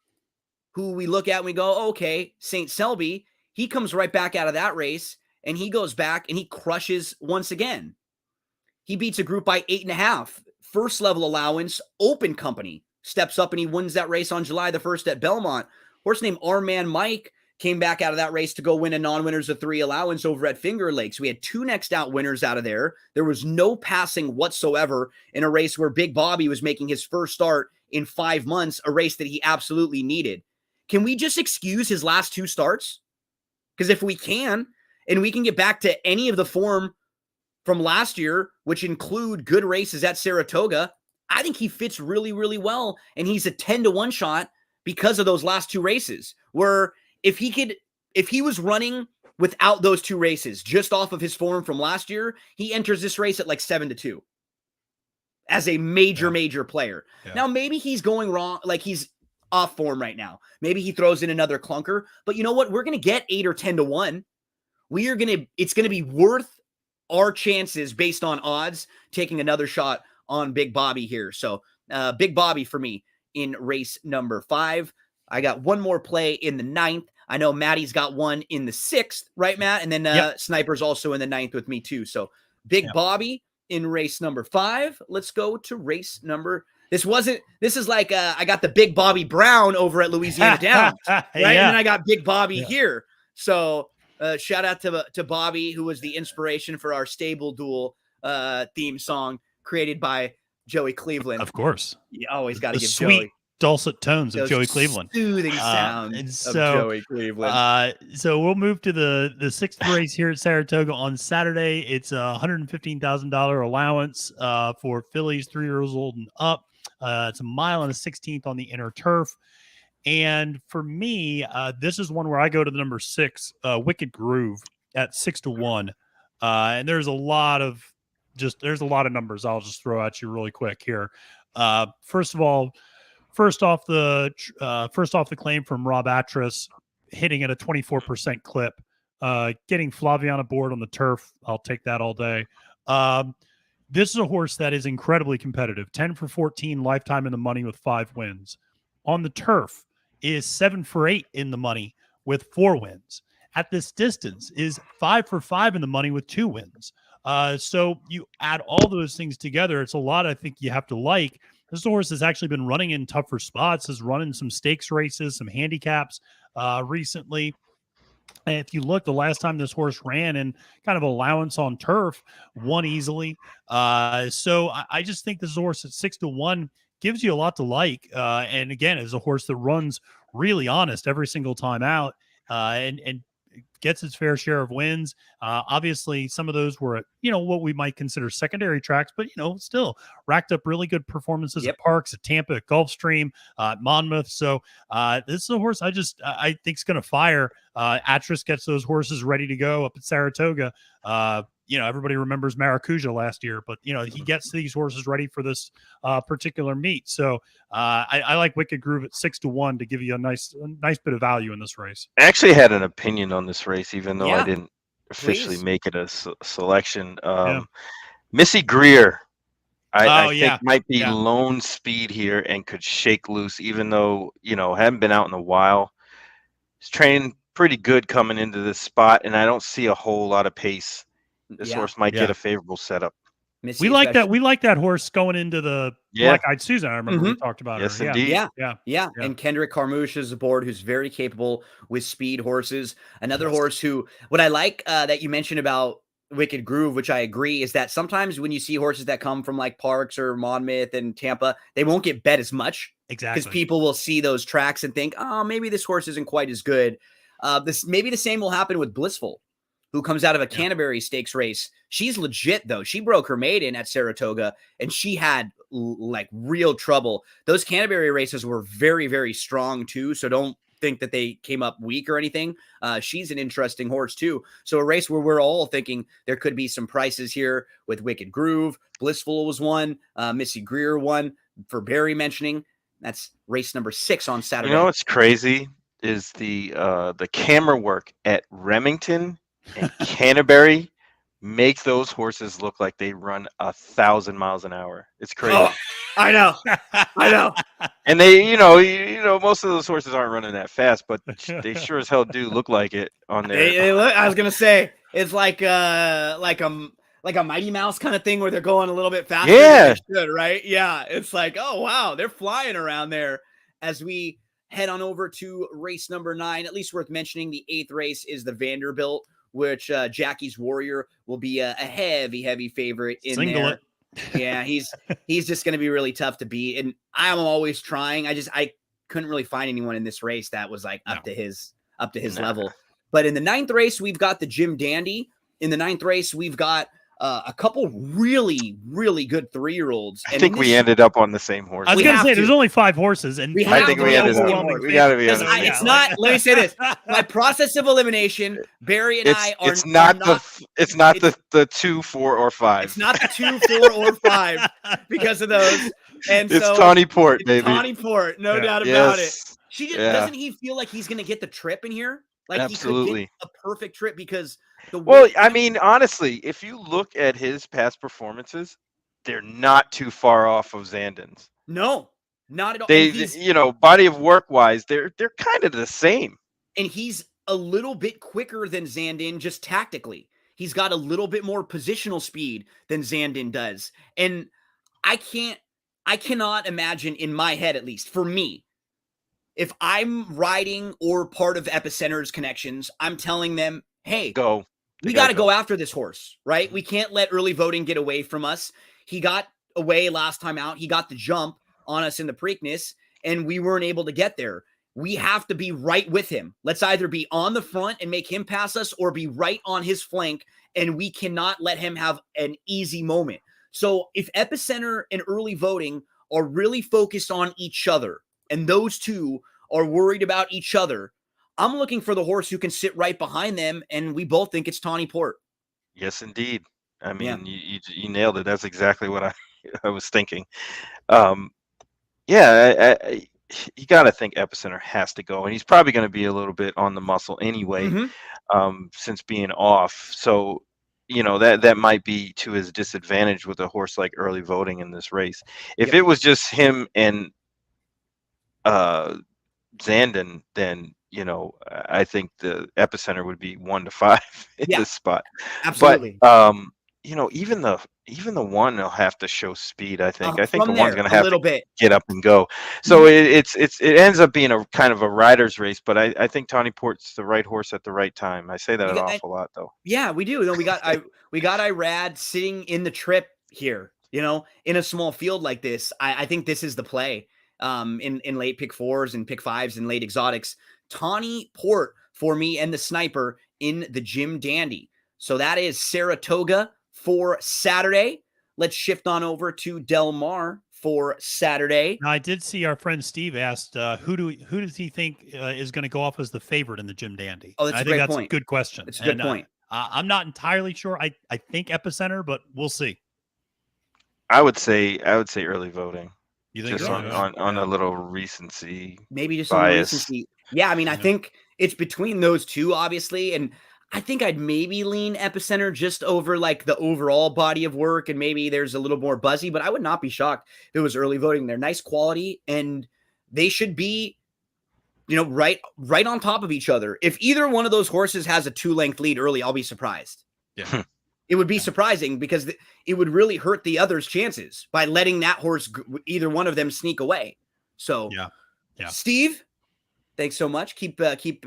who we look at and we go, oh, okay, St. Selby, he comes right back out of that race, and he goes back and he crushes once again. He beats a group by 8.5. First level allowance, Open Company steps up and he wins that race on July the 1st at Belmont. Horse named Our Man Mike came back out of that race to go win a non-winners of 3 allowance over at Finger Lakes. We had 2 next out winners out of there. There was no passing whatsoever in a race where Big Bobby was making his first start in 5 months, a race that he absolutely needed. Can we just excuse his last 2 starts? Because if we can, and we can get back to any of the form from last year, which include good races at Saratoga, I think he fits really, really well. And he's a 10-1 shot because of those last 2 races, where if he was running without those 2 races, just off of his form from last year, he enters this race at like 7-2 as a major player. Yeah. Now, maybe he's going wrong. Like, he's off form right now. Maybe he throws in another clunker, but you know what? We're going to get 8 or 10-1. It's going to be worth our chances based on odds, taking another shot on Big Bobby here. So Big Bobby for me in race number 5. I got one more play in the 9th. I know Maddie's got one in the 6th, right, Matt? And then Sniper's also in the 9th with me too. So Big Bobby in race number 5. Let's go to race number. This is like I got the Big Bobby Brown over at Louisiana Downs, right? And then I got Big Bobby here. So shout out to Bobby, who was the inspiration for our Stable Duel theme song created by Joey Cleveland. Of course. You always got to give Joey dulcet tones of Those Joey Cleveland. soothing sounds And of so, Joey Cleveland. So we'll move to the sixth race here at Saratoga on Saturday. It's a $115,000 allowance for fillies 3 years old and up. It's a mile and a 16th on the inner turf. And for me, this is one where I go to the number 6, Wicked Groove at 6-1. And there's a lot of numbers I'll just throw at you really quick here. First off the claim from Rob Atras, hitting at a 24% clip, getting Flaviana board on the turf. I'll take that all day. This is a horse that is incredibly competitive. 10 for 14 lifetime in the money with 5 wins. On the turf is 7 for 8 in the money with 4 wins. At this distance is 5 for 5 in the money with 2 wins. So you add all those things together. It's a lot I think you have to like. This horse has actually been running in tougher spots, has run in some stakes races, some handicaps recently. And if you look, the last time this horse ran in kind of allowance on turf, won easily. So I just think this horse at 6-1 gives you a lot to like. And again, is a horse that runs really honest every single time out and gets its fair share of wins. Obviously, some of those were at, what we might consider secondary tracks, but, still racked up really good performances at Parks, at Tampa, at Gulfstream, at Monmouth. So this is a horse I think is going to fire. Atras gets those horses ready to go up at Saratoga. Everybody remembers Maracuja last year, but, he gets these horses ready for this particular meet. So I like Wicked Groove at 6-1 to give you a nice bit of value in this race. I actually had an opinion on this race, even though Yeah. I didn't officially Please. make it a selection. Missy Greer, I think might be lone speed here and could shake loose, even though, haven't been out in a while. He's training pretty good coming into this spot, and I don't see a whole lot of pace. This horse might get a favorable setup. Missy We like especially. that horse going into the Black-Eyed Susan. I remember we talked about Yes, her. indeed. Yeah. And Kendrick Carmouche is aboard, who's very capable with speed horses. Another horse who, what I like that you mentioned about Wicked Groove, which I agree, is that sometimes when you see horses that come from like Parks or Monmouth and Tampa, they won't get bet as much. Exactly. Because people will see those tracks and think, oh, maybe this horse isn't quite as good. Maybe the same will happen with Blissful, who comes out of a Canterbury Stakes race. She's legit, though. She broke her maiden at Saratoga, and she had like real trouble. Those Canterbury races were very, very strong, too, so don't think that they came up weak or anything. She's an interesting horse, too. So a race where we're all thinking there could be some prices here with Wicked Groove. Blissful was one. Missy Greer won for Barry mentioning. That's race number 6 on Saturday. You know what's crazy is the camera work at Remington and Canterbury make those horses look like they run 1,000 miles an hour. It's crazy. Oh, I know. And they, most of those horses aren't running that fast, but they sure as hell do look like it on there. They look, I was gonna say it's like a Mighty Mouse kind of thing where they're going a little bit faster than they should, right? Yeah, it's like, oh wow, they're flying around there. As we head on over to race number 9, at least worth mentioning, the 8th race is the Vanderbilt, which Jackie's Warrior will be a heavy favorite in there. Yeah, he's just going to be really tough to beat, and I'm always trying. I couldn't really find anyone in this race that was like up to his level. But in the 9th race, we've got the Jim Dandy. In the 9th race, we've got a couple really good 3-year-olds. I think we ended up on the same horse. I was going to say there's only 5 horses, and I think we ended up. We got to be on the same. It's not. Let me say this: by process of elimination, Barry and I are. It's not the 2, 4, or 5. It's not the 2, 4, or 5 because of those. And it's so Tawny Port, baby. Tawny Port, no doubt about it. Doesn't he feel like he's going to get the trip in here? Like absolutely, he could get a perfect trip because I mean, honestly, if you look at his past performances, they're not too far off of Zandon's. No, not at all. They, body of work wise, they're kind of the same. And he's a little bit quicker than Zandon, just tactically. He's got a little bit more positional speed than Zandon does. And I cannot imagine, in my head at least, for me, if I'm riding or part of Epicenter's connections, I'm telling them, hey, we got to go after this horse, right? We can't let early voting get away from us. He got away last time out. He got the jump on us in the Preakness. and we weren't able to get there. We have to be right with him. Let's either be on the front and make him pass us or be right on his flank, and we cannot let him have an easy moment. So if Epicenter and early voting are really focused on each other, and those two are worried about each other, I'm looking for the horse who can sit right behind them, and we both think it's Tawny Port. Yes, indeed. I Yeah. mean, you nailed it. That's exactly what I was thinking. Yeah, you got to think Epicenter has to go, and he's probably going to be a little bit on the muscle anyway, since being off. So, that might be to his disadvantage with a horse like early voting in this race. If it was just him and Zandon, then I think the Epicenter would be 1-5 in this spot. Absolutely. But even the one will have to show speed. I think the one's going to have to get up and go. So it ends up being a kind of a rider's race. But I think Tawny Port's the right horse at the right time. I say that an awful lot, though. Yeah, we do. No, we got Irad sitting in the trip here. In a small field like this, I think this is the play. In late pick 4s and pick 5s and late exotics, Tawny Port for me and the Sniper in the Jim Dandy. So that is Saratoga for Saturday. Let's shift on over to Del Mar for Saturday. Now, I did see our friend Steve asked, who does he think is going to go off as the favorite in the Jim Dandy? Oh, that's a good question. It's a good point. I'm not entirely sure. I think Epicenter, but we'll see. I would say early voting. You think just on a little recency, maybe just bias. Some recency. Yeah, I mean, I think it's between those two, obviously, and I think I'd maybe lean Epicenter just over like the overall body of work, and maybe there's a little more buzzy, but I would not be shocked if it was early voting. They're nice quality, and they should be, right on top of each other. If either one of those horses has a 2-length lead early, I'll be surprised. Yeah. It would be surprising because it would really hurt the other's chances by letting that horse, either one of them, sneak away. So, yeah. Steve, thanks so much. Keep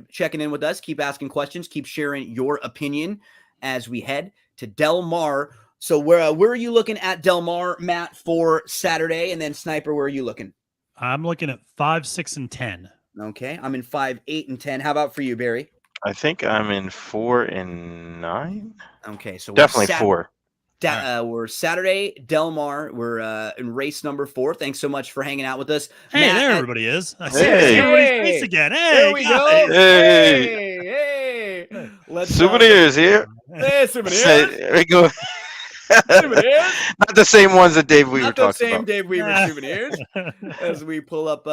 checking in with us. Keep asking questions. Keep sharing your opinion as we head to Del Mar. So, where are you looking at Del Mar, Matt, for Saturday? And then Sniper, where are you looking? I'm looking at 5, 6, and 10. Okay, I'm in 5, 8, and 10. How about for you, Barry? I think I'm in 4 and 9. Okay, so definitely 4. We're Saturday, Del Mar. We're in race number 4. Thanks so much for hanging out with us. Hey, Matt, there everybody is. I see Hey. everybody's face again. Hey, there we go. Hey. Hey. Let's Souvenirs here. Hey, souvenirs. There we go. Souvenirs. Not the same ones that Dave Weaver Not the talked same about. Dave Weaver souvenirs. As we pull up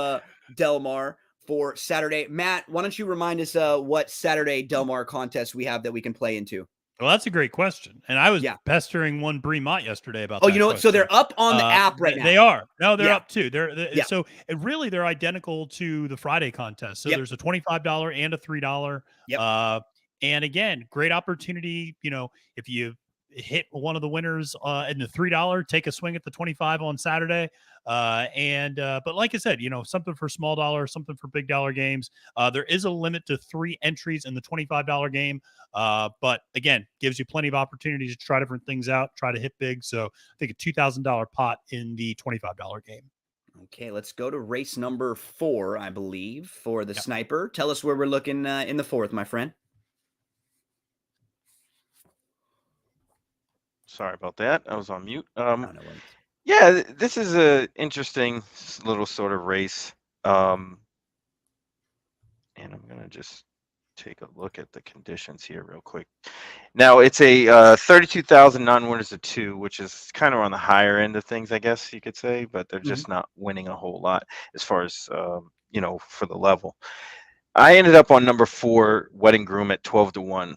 Del Mar for Saturday. Matt, why don't you remind us what Saturday Del Mar contest we have that we can play into? Well, that's a great question. And I was pestering one Bree Mott yesterday about you know what? So they're up on the app right now. They are. No, they're up too. Yeah. So really they're identical to the Friday contest. So there's a $25 and a $3. Yep. And again, great opportunity. If you hit one of the winners in the $3, take a swing at the 25 on Saturday. But like I said, something for small dollar, something for big dollar games. There is a limit to 3 entries in the $25 game. But again, gives you plenty of opportunities to try different things out, try to hit big. So I think a $2,000 pot in the $25 game. Okay, let's go to race number 4, I believe, for the Sniper. Tell us where we're looking in the 4th, my friend. Sorry about that. I was on mute. No worries. Yeah, this is a interesting little sort of race. And I'm going to just take a look at the conditions here real quick. Now, it's a 32,000 non-winners of 2, which is kind of on the higher end of things, I guess you could say, but they're just not winning a whole lot as far as, for the level. I ended up on number 4, Wedding Groom, at 12-1.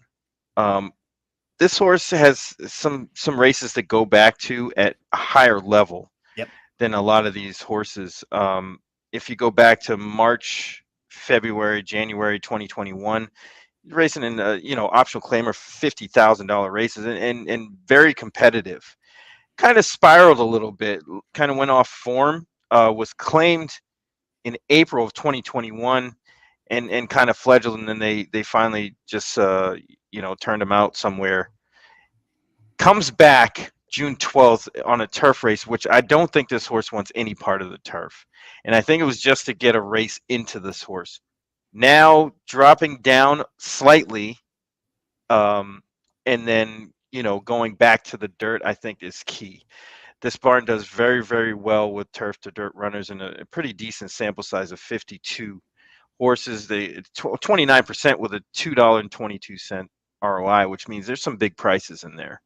This horse has some races that go back to at a higher level than a lot of these horses. If you go back to March, February, January 2021, racing in optional claimer $50,000 races and very competitive. Kind of spiraled a little bit, kind of went off form, was claimed in April of 2021 and kind of fledgled, and then they finally just turned him out somewhere. Comes back June 12th on a turf race, which I don't think this horse wants any part of the turf. And I think it was just to get a race into this horse. Now dropping down slightly, and then, going back to the dirt, I think is key. This barn does very, very well with turf to dirt runners in a pretty decent sample size of 52 horses. 29% with a $2.22 ROI, which means there's some big prices in there.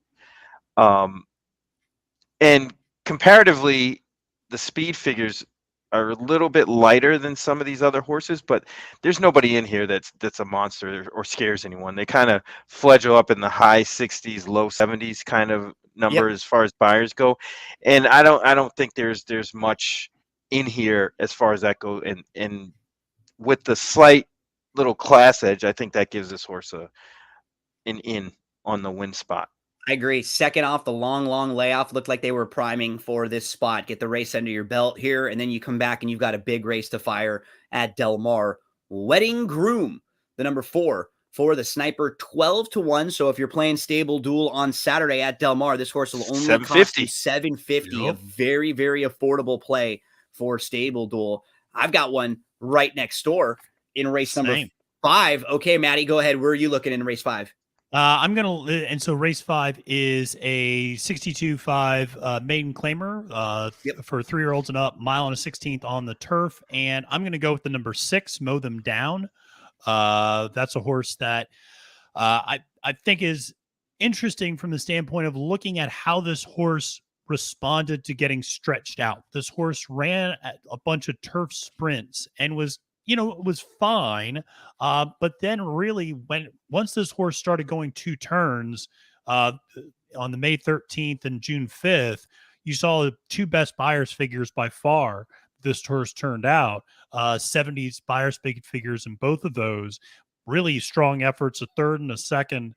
And comparatively, the speed figures are a little bit lighter than some of these other horses, but there's nobody in here that's a monster or scares anyone. They kind of fledgle up in the high 60s, low 70s kind of number as far as buyers go, and I don't think there's much in here as far as that goes. And with the slight little class edge, I think that gives this horse an in on the win spot. I agree. Second off, the long layoff looked like they were priming for this spot. Get the race under your belt here, and then you come back and you've got a big race to fire at Del Mar. Wedding Groom, the number 4 for the Sniper, 12-1. So if you're playing Stable Duel on Saturday at Del Mar, this horse will only cost you $750. A very, very affordable play for Stable Duel. I've got one right next door in race number 5. Okay, Maddie, go ahead. Where are you looking in race 5? And so race 5 is a 62.5 maiden claimer for 3-year-olds and up, mile and a 16th on the turf. And I'm going to go with the number 6, Mow Them Down. That's a horse that I think is interesting from the standpoint of looking at how this horse responded to getting stretched out. This horse ran a bunch of turf sprints and was fine. But then really once this horse started going 2 turns on the May 13th and June 5th, you saw the 2 best buyers figures by far this horse turned out. 70s buyers figures in both of those. Really strong efforts, a third and a second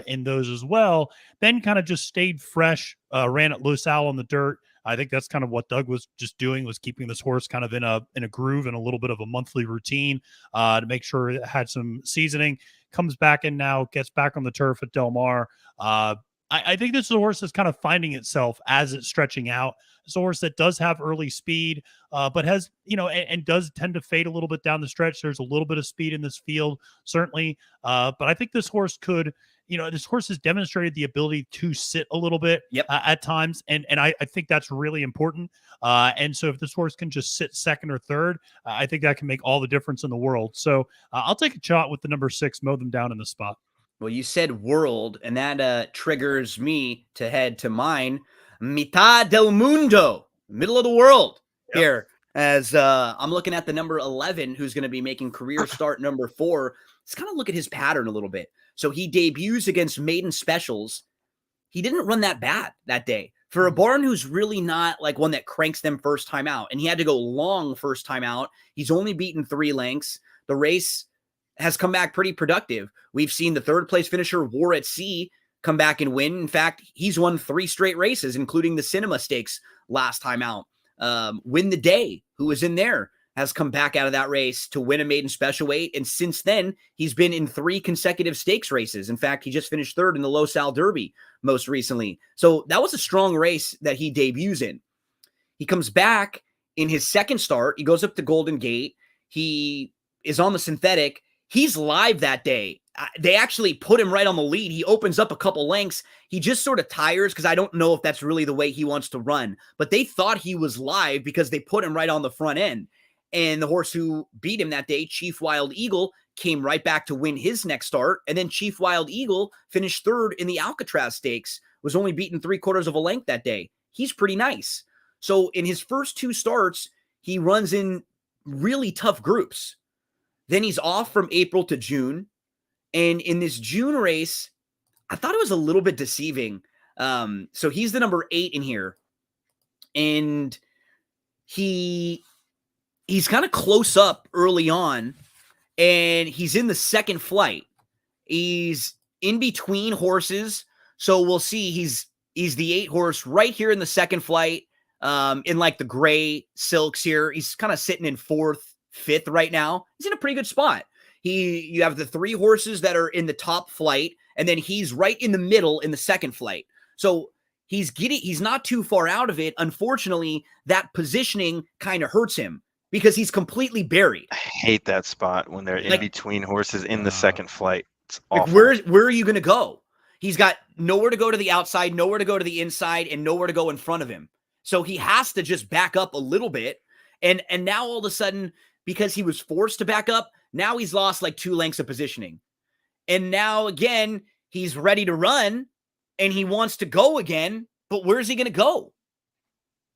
in those as well. Then kind of just stayed fresh, ran at Los Al on the dirt. I think that's kind of what Doug was just doing, was keeping this horse kind of in a groove and a little bit of a monthly routine to make sure it had some seasoning. Comes back in now, gets back on the turf at Del Mar. I think this is a horse that's kind of finding itself as it's stretching out. It's a horse that does have early speed, but has, and does tend to fade a little bit down the stretch. There's a little bit of speed in this field, certainly. But I think this horse could, this horse has demonstrated the ability to sit a little bit at times. And I think that's really important. And so if this horse can just sit second or third, I think that can make all the difference in the world. So I'll take a shot with the number 6, Mow Them Down in the spot. Well, you said world, and that triggers me to head to mine. Mitad del Mundo, middle of the world here, as I'm looking at the number 11, who's going to be making career start number 4. Let's kind of look at his pattern a little bit. So he debuts against maiden specials. He didn't run that bad that day. For a barn who's really not like one that cranks them first time out, and he had to go long first time out, he's only beaten 3 lengths. The race has come back pretty productive. We've seen the 3rd place finisher, War at Sea, come back and win. In fact, he's won 3 straight races, including the Cinema Stakes last time out. Win the Day, who was in there, has come back out of that race to win a maiden special weight. And since then, he's been in 3 consecutive stakes races. In fact, he just finished 3rd in the Los Al Derby most recently. So that was a strong race that he debuts in. He comes back in his 2nd start. He goes up to Golden Gate. He is on the synthetic. He's live that day. They actually put him right on the lead. He opens up a couple lengths. He just sort of tires, because I don't know if that's really the way he wants to run. But they thought he was live because they put him right on the front end. And the horse who beat him that day, Chief Wild Eagle, came right back to win his next start. And then Chief Wild Eagle finished 3rd in the Alcatraz Stakes, was only beaten 3/4 of a length that day. He's pretty nice. So in his first 2 starts, he runs in really tough groups. Then he's off from April to June. And in this June race, I thought it was a little bit deceiving. So he's the number 8 in here. And he's kind of close up early on. And he's in the 2nd flight. He's in between horses. So we'll see. He's the 8 horse right here in the 2nd flight, in like the gray silks here. He's kind of sitting in 4th, 5th right now. He's in a pretty good spot. You have the 3 horses that are in the top flight, and then he's right in the middle in the 2nd flight. So he's not too far out of it. Unfortunately, that positioning kind of hurts him because he's completely buried. I hate that spot when they're in between horses in the second flight. It's Like awful. where are you going to go? He's got nowhere to go to the outside, nowhere to go to the inside, and nowhere to go in front of him. So he has to just back up a little bit. And now all of a sudden, because he was forced to back up, now he's lost like 2 lengths of positioning. And now again, he's ready to run and he wants to go again, but where's he going to go?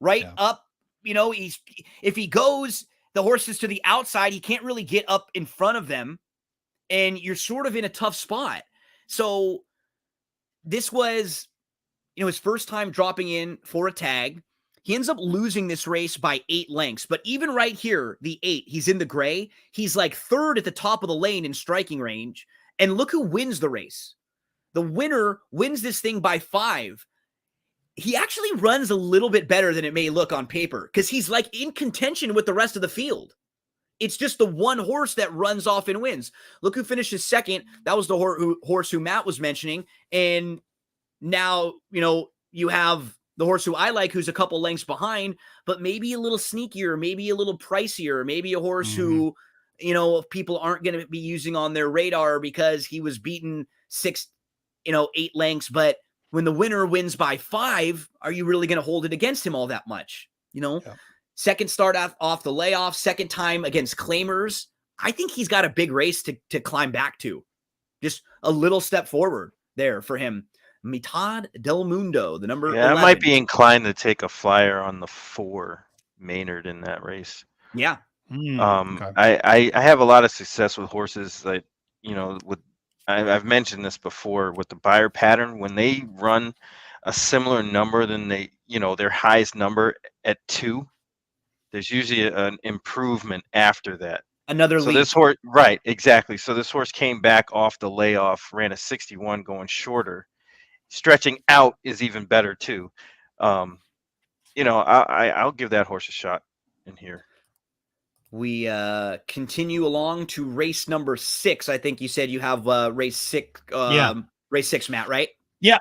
Right up, if he goes, the horse is to the outside, he can't really get up in front of them. And you're sort of in a tough spot. So this was, his first time dropping in for a tag. He ends up losing this race by 8 lengths. But even right here, the 8, he's in the gray. He's like 3rd at the top of the lane in striking range. And look who wins the race. The winner wins this thing by 5. He actually runs a little bit better than it may look on paper because he's like in contention with the rest of the field. It's just the one horse that runs off and wins. Look who finishes second. That was the horse who Matt was mentioning. And now, you have the horse who I like, who's a couple lengths behind, but maybe a little sneakier, maybe a little pricier, maybe a horse who, people aren't going to be using on their radar because he was beaten 8 lengths. But when the winner wins by 5, are you really going to hold it against him all that much? Second start off the layoff, second time against claimers. I think he's got a big race to climb back to. Just a little step forward there for him. Mitad del Mundo, the number 11. I might be inclined to take a flyer on the 4 Maynard in that race. Yeah. Okay. I have a lot of success with horses that, I've mentioned this before with the buyer pattern. When they run a similar number than their highest number at 2, there's usually an improvement after that. Another so lead. This horse, right, exactly. So this horse came back off the layoff, ran a 61 going shorter. Stretching out is even better too. I'll give that horse a shot in here. We continue along to race number 6. I think you said you have race 6. Race 6, Matt, right? Yeah.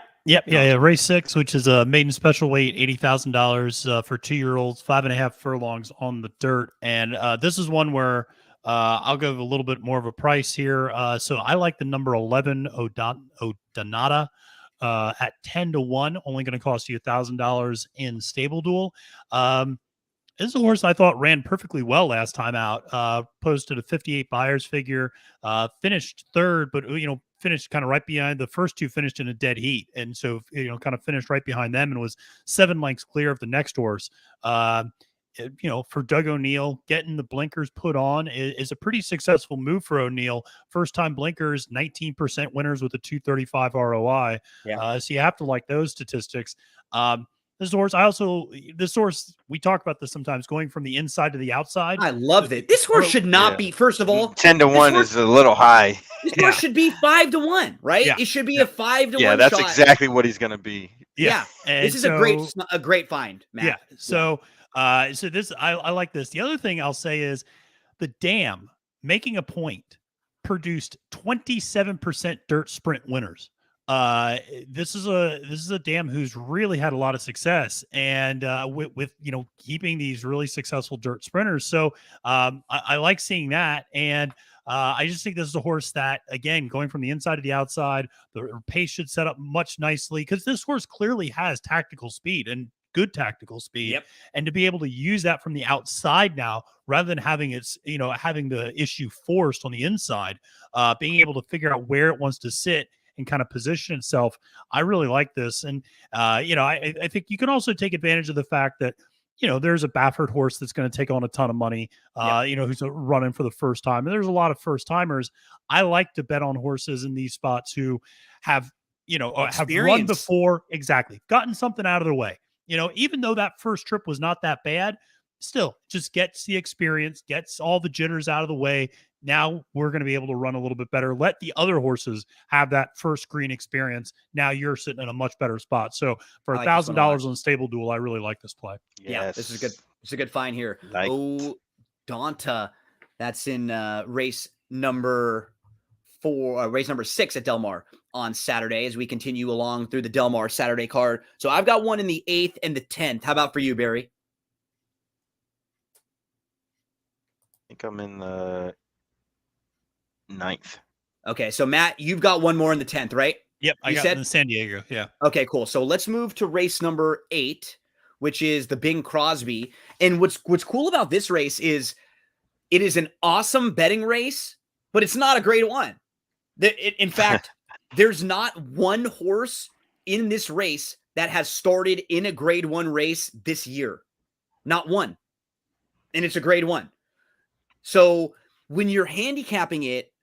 Race 6, which is a maiden special weight, $80,000 for 2-year-olds, 5.5 furlongs on the dirt. And this is one where I'll give a little bit more of a price here. So I like the number 11 Odonata at 10-1, only going to cost you $1,000 in stable duel. This is a horse I thought ran perfectly well last time out. Posted a 58 buyer's figure, finished 3rd, but finished kind of right behind the first 2. Finished in a dead heat, and so kind of finished right behind them and was 7 lengths clear of the next horse. For Doug O'Neill, getting the blinkers put on is a pretty successful move for O'Neill. First time blinkers, 19% winners with a 235 ROI. Yeah. So you have to like those statistics. This horse, we talk about this sometimes, going from the inside to the outside. I love it. This horse should not be, first of all, 10-1 is a little high. This horse should be 5-1, right? Yeah. It should be a 5-1 Yeah, that's shot. exactly what he's going to be. Yeah. This is a great find, Matt. Yeah. So, this, I like this. The other thing I'll say is the Dam, making a point, produced 27% dirt sprint winners. This is a Dam who's really had a lot of success and with keeping these really successful dirt sprinters. So I like seeing that, and I just think this is a horse that, again, going from the inside to the outside, the pace should set up much nicely because this horse clearly has tactical speed and good tactical speed. Yep. And to be able to use that from the outside now, rather than having having the issue forced on the inside, being able to figure out where it wants to sit and kind of position itself. I really like this. And, I think you can also take advantage of the fact that, there's a Baffert horse that's going to take on a ton of money, who's running for the first time. And there's a lot of first timers. I like to bet on horses in these spots who have run before. Exactly. Gotten something out of their way. Even though that first trip was not that bad, still just gets the experience, gets all the jitters out of the way. Now we're going to be able to run a little bit better. Let the other horses have that first green experience. Now you're sitting in a much better spot. So for $1,000 on stable duel, I really like this play. Yes. Yeah, this is good. It's a good find here. Donta, that's in race number for race number 6 at Del Mar on Saturday as we continue along through the Del Mar Saturday card. So I've got one in the 8th and the 10th. How about for you, Barry? I think I'm in the 9th. Okay, so Matt, you've got one more in the 10th, right? Yep, I You got said? in San Diego. Yeah. Okay, cool. So let's move to race number 8, which is the Bing Crosby. And what's cool about this race is it is an awesome betting race, but it's not a grade 1. In fact, there's not one horse in this race that has started in a grade 1 race this year. Not one. And it's a grade 1. So when you're handicapping it,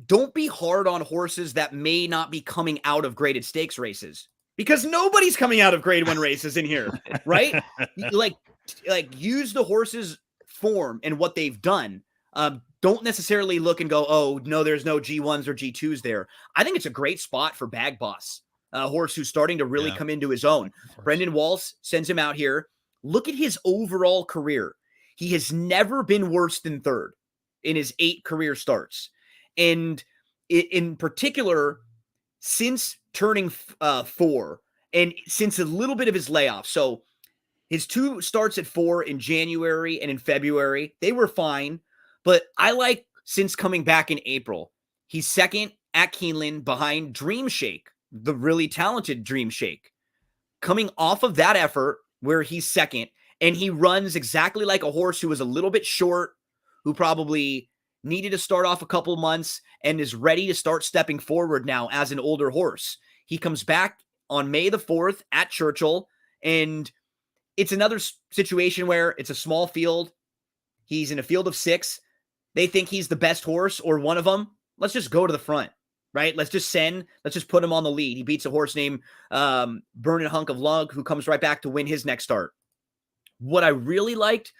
don't be hard on horses that may not be coming out of graded stakes races, because nobody's coming out of grade 1 races in here, right? like use the horse's form and what they've done. Don't necessarily look and go, oh, no, there's no G1s or G2s there. I think it's a great spot for Bag Boss, a horse who's starting to really come into his own. Brendan Walsh sends him out here. Look at his overall career. He has never been worse than 3rd in his 8 career starts. And in particular, since turning 4 and since a little bit of his layoff. So his 2 starts at 4 in January and in February, they were fine. But I like since coming back in April, he's 2nd at Keeneland behind Dream Shake, the really talented Dream Shake. Coming off of that effort where he's 2nd, and he runs exactly like a horse who was a little bit short, who probably needed to start off a couple months and is ready to start stepping forward now as an older horse. He comes back on May the 4th at Churchill, and it's another situation where it's a small field. He's in a field of 6. They think he's the best horse or one of them. Let's just go to the front, right? Let's just put him on the lead. He beats a horse named Burnin' Hunk of Lug, who comes right back to win his next start. What I really liked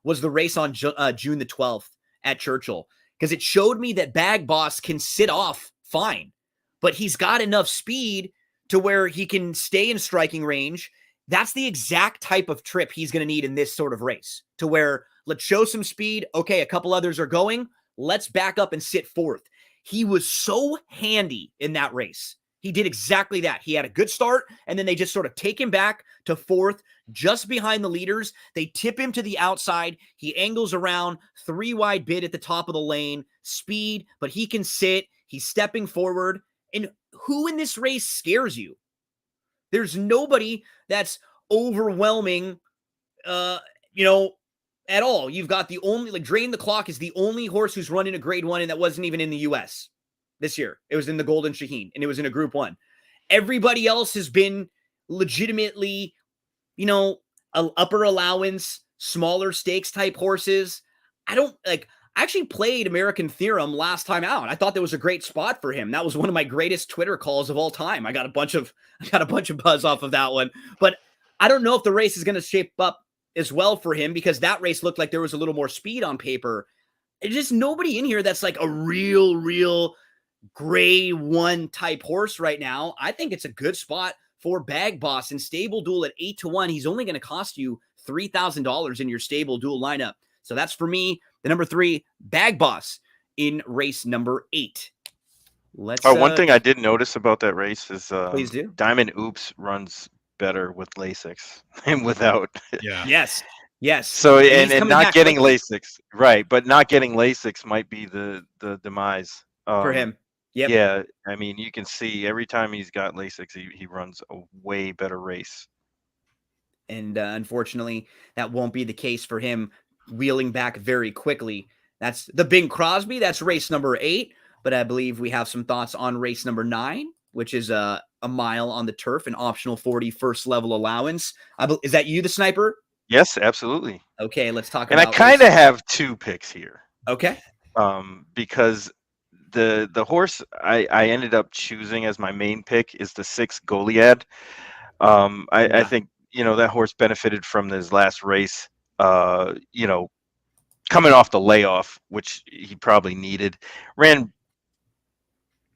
was the race on June the 12th at Churchill, because it showed me that Bag Boss can sit off fine, but he's got enough speed to where he can stay in striking range. That's the exact type of trip he's going to need in this sort of race, to where let's show some speed. Okay, a couple others are going. Let's back up and sit 4th. He was so handy in that race. He did exactly that. He had a good start, and then they just sort of take him back to 4th, just behind the leaders. They tip him to the outside. He angles around, 3 wide bid at the top of the lane, speed, but he can sit. He's stepping forward. And who in this race scares you? There's nobody that's overwhelming, at all. You've got the only, Drain the Clock is the only horse who's run in a grade 1, and that wasn't even in the U.S. this year. It was in the Golden Shaheen, and it was in a group 1. Everybody else has been legitimately, upper allowance, smaller stakes type horses. I actually played American Theorem last time out. I thought that was a great spot for him. That was one of my greatest Twitter calls of all time. I got a bunch of buzz off of that one, but I don't know if the race is going to shape up as well for him, because that race looked like there was a little more speed on paper. It's just nobody in here that's like a real grade 1 type horse right now. I think it's a good spot for Bag Boss. And Stable Duel at 8-1, he's only going to cost you $3,000 in your Stable Duel lineup. So that's for me, the number 3, Bag Boss in race number 8. Let's. One thing I did notice about that race is please do. Diamond Oops runs better with Lasix and without. Yeah. Yes. So he's and coming not back getting quickly. Lasix, right? But not getting Lasix might be the demise For him. Yep. Yeah, I mean, you can see every time he's got Lasix, he runs a way better race. And unfortunately, that won't be the case for him, wheeling back very quickly. That's the Bing Crosby. That's race number 8. But I believe we have some thoughts on race number 9, which is a mile on the turf, an optional 40 first level allowance. Is that you, the sniper? Yes, absolutely. Okay, let's talk and about. And I kind of have 2 picks here. Okay. Because the horse I ended up choosing as my main pick is the 6 Goliad. I think that horse benefited from his last race. Coming off the layoff, which he probably needed, ran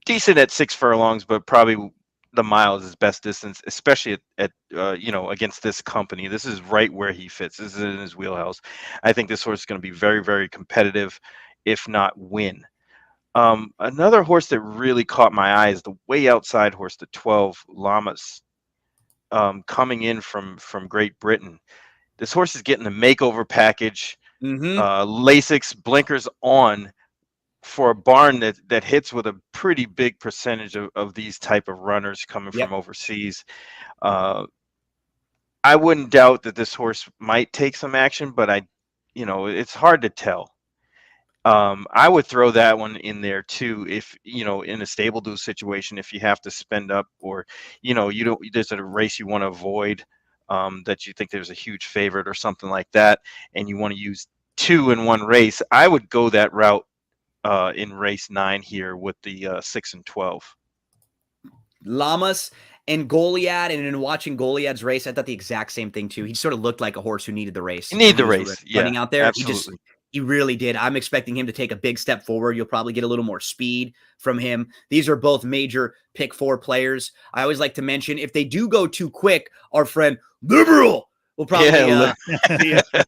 decent at 6 furlongs, but probably the mile is his best distance, especially at against this company. This is right where he fits. This is in his wheelhouse. I think this horse is going to be very, very competitive, if not win. Another horse that really caught my eye is the way outside horse, the 12 Llamas, coming in from Great Britain. This horse is getting the makeover package, Lasix blinkers on, for a barn that hits with a pretty big percentage of these type of runners coming from overseas. I wouldn't doubt that this horse might take some action, but it's hard to tell. I would throw that one in there too, if in a stable do situation, if you have to spend up, or there's a race you want to avoid, that you think there's a huge favorite or something like that, and you want to use 2 in one race, I would go that route in race 9 here with the 6 and 12. Llamas and Goliad, and in watching Goliad's race, I thought the exact same thing too. He sort of looked like a horse who needed the race. You need the race, running out there. Absolutely. He really did. I'm expecting him to take a big step forward. You'll probably get a little more speed from him. These are both major pick 4 players. I always like to mention, if they do go too quick, our friend Liberal will probably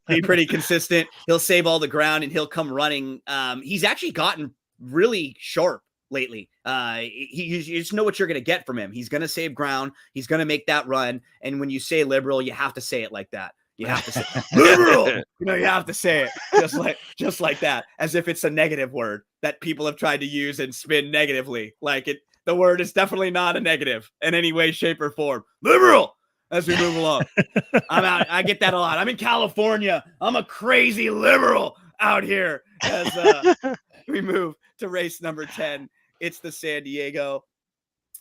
be pretty consistent. He'll save all the ground and he'll come running. He's actually gotten really sharp lately. You just know what you're going to get from him. He's going to save ground. He's going to make that run. And when you say Liberal, you have to say it like that. You have to say Liberal. You have to say it just like that, as if it's a negative word that people have tried to use and spin negatively. Like the word is definitely not a negative in any way, shape, or form. Liberal. As we move along, I'm out. I get that a lot. I'm in California. I'm a crazy liberal out here. As we move to race number 10, it's the San Diego.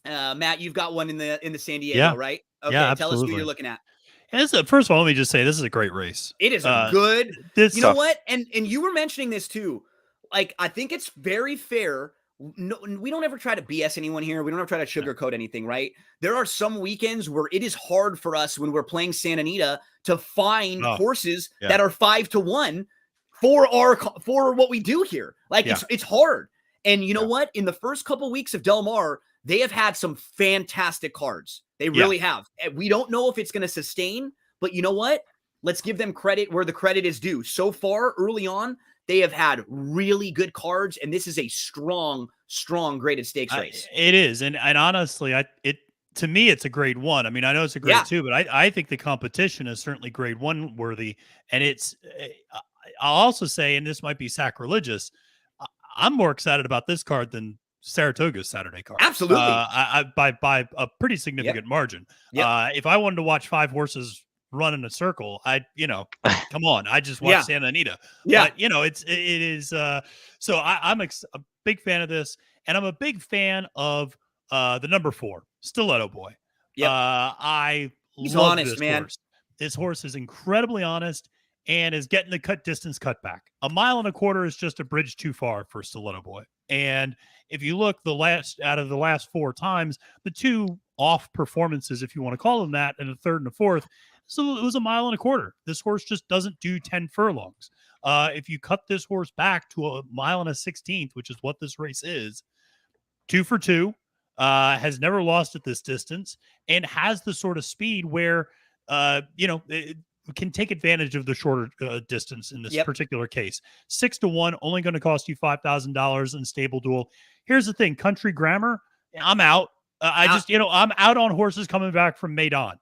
Matt, you've got one in the San Diego, right? Okay, yeah, tell us who you're looking at. First of all, let me just say this is a great race. It is a good. You know what? And you were mentioning this too. Like, I think it's very fair. No, we don't ever try to BS anyone here. We don't ever try to sugarcoat anything, right? There are some weekends where it is hard for us when we're playing Santa Anita to find horses that are 5-1 for what we do here. Like it's hard. And you know what? In the first couple weeks of Del Mar, they have had some fantastic cards. They really have. We don't know if it's going to sustain, but you know what? Let's give them credit where the credit is due. So far, early on, they have had really good cards, and this is a strong graded stakes race. It is, and honestly, to me, it's a grade 1. I mean, I know it's a grade 2, but I think the competition is certainly grade 1 worthy. And I'll also say, and this might be sacrilegious, I'm more excited about this card than Saratoga's Saturday card. Absolutely, by a pretty significant margin. If I wanted to watch 5 horses run in a circle, come on, I just watched Santa Anita. But it is so I'm a big fan of this, and I'm a big fan of the number 4 Stiletto Boy. He's love honest, this man. Horse. This horse is incredibly honest and is getting the distance cut back. 1.25 miles is just a bridge too far for Stiletto Boy. And if you look out of the last 4 times, the 2 off performances, if you want to call them that, and the third and the fourth, so it was 1.25 miles. This horse just doesn't do 10 furlongs. If you cut this horse back to 1 1/16 miles, which is what this race is, 2 for 2, has never lost at this distance, and has the sort of speed where, it can take advantage of the shorter distance in this particular case. 6-1, only going to cost you $5,000 in stable duel. Here's the thing, Country Grammar, I'm out. I'm out on horses coming back from Maidan.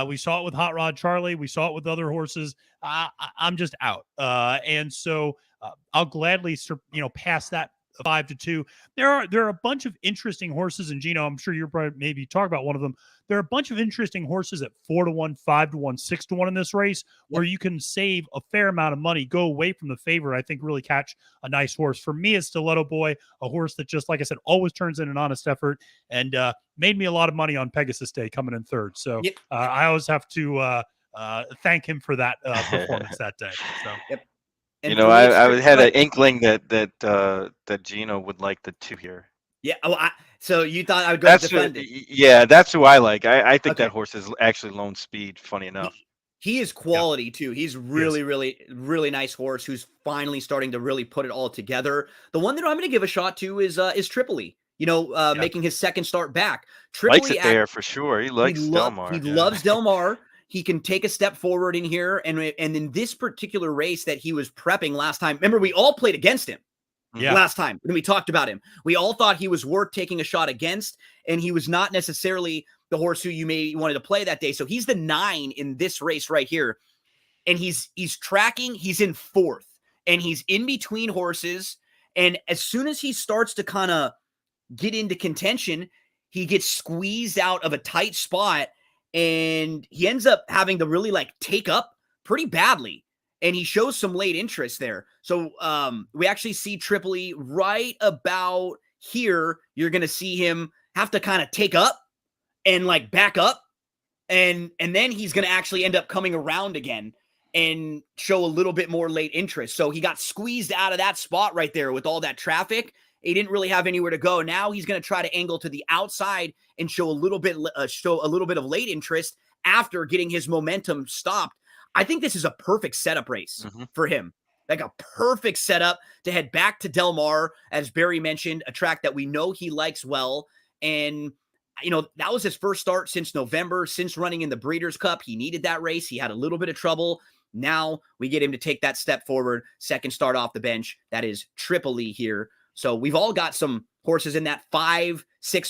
We saw it with Hot Rod Charlie. We saw it with other horses. I'm just out. And so I'll gladly, pass that 5-2. There are a bunch of interesting horses, and Gino, I'm sure you're probably maybe talk about one of them. There are a bunch of interesting horses at 4-1, 5-1, 6-1 in this race, where you can save a fair amount of money, go away from the favorite. I think really catch a nice horse. For me, it's Stiletto Boy, a horse that just, like I said, always turns in an honest effort, and made me a lot of money on Pegasus Day coming in third. So I always have to thank him for that performance that day. So. And I had an inkling that Gino would like the 2 here. Yeah. So you thought I would go defend it? Yeah, that's who I like. I think that horse is actually lone speed. Funny enough, he is quality too. He's really nice horse who's finally starting to really put it all together. The one that I'm going to give a shot to is Tripoli. Making his second start back. Tripoli likes it there for sure. He likes Del Mar. He loves Del Mar. He can take a step forward in here. And in this particular race that he was prepping last time, remember, we all played against him. last time when we talked about him. We all thought he was worth taking a shot against, and he was not necessarily the horse who you may wanted to play that day. So he's the 9 in this race right here. And he's tracking, he's in 4th, and he's in between horses. And as soon as he starts to kind of get into contention, he gets squeezed out of a tight spot, and he ends up having to really like take up pretty badly. And he shows some late interest there. So we actually see Tripoli right about here. You're going to see him have to kind of take up and like back up. And then he's going to actually end up coming around again and show a little bit more late interest. So he got squeezed out of that spot right there with all that traffic. He didn't really have anywhere to go. Now he's going to try to angle to the outside and show a little bit of late interest after getting his momentum stopped. I think this is a perfect setup race for him. Like a perfect setup to head back to Del Mar, as Barry mentioned, a track that we know he likes well. And, you know, that was his first start since November, since running in the Breeders' Cup. He needed that race. He had a little bit of trouble. Now we get him to take that step forward. Second start off the bench. That is Tripoli here. So we've all got some horses in that 5-6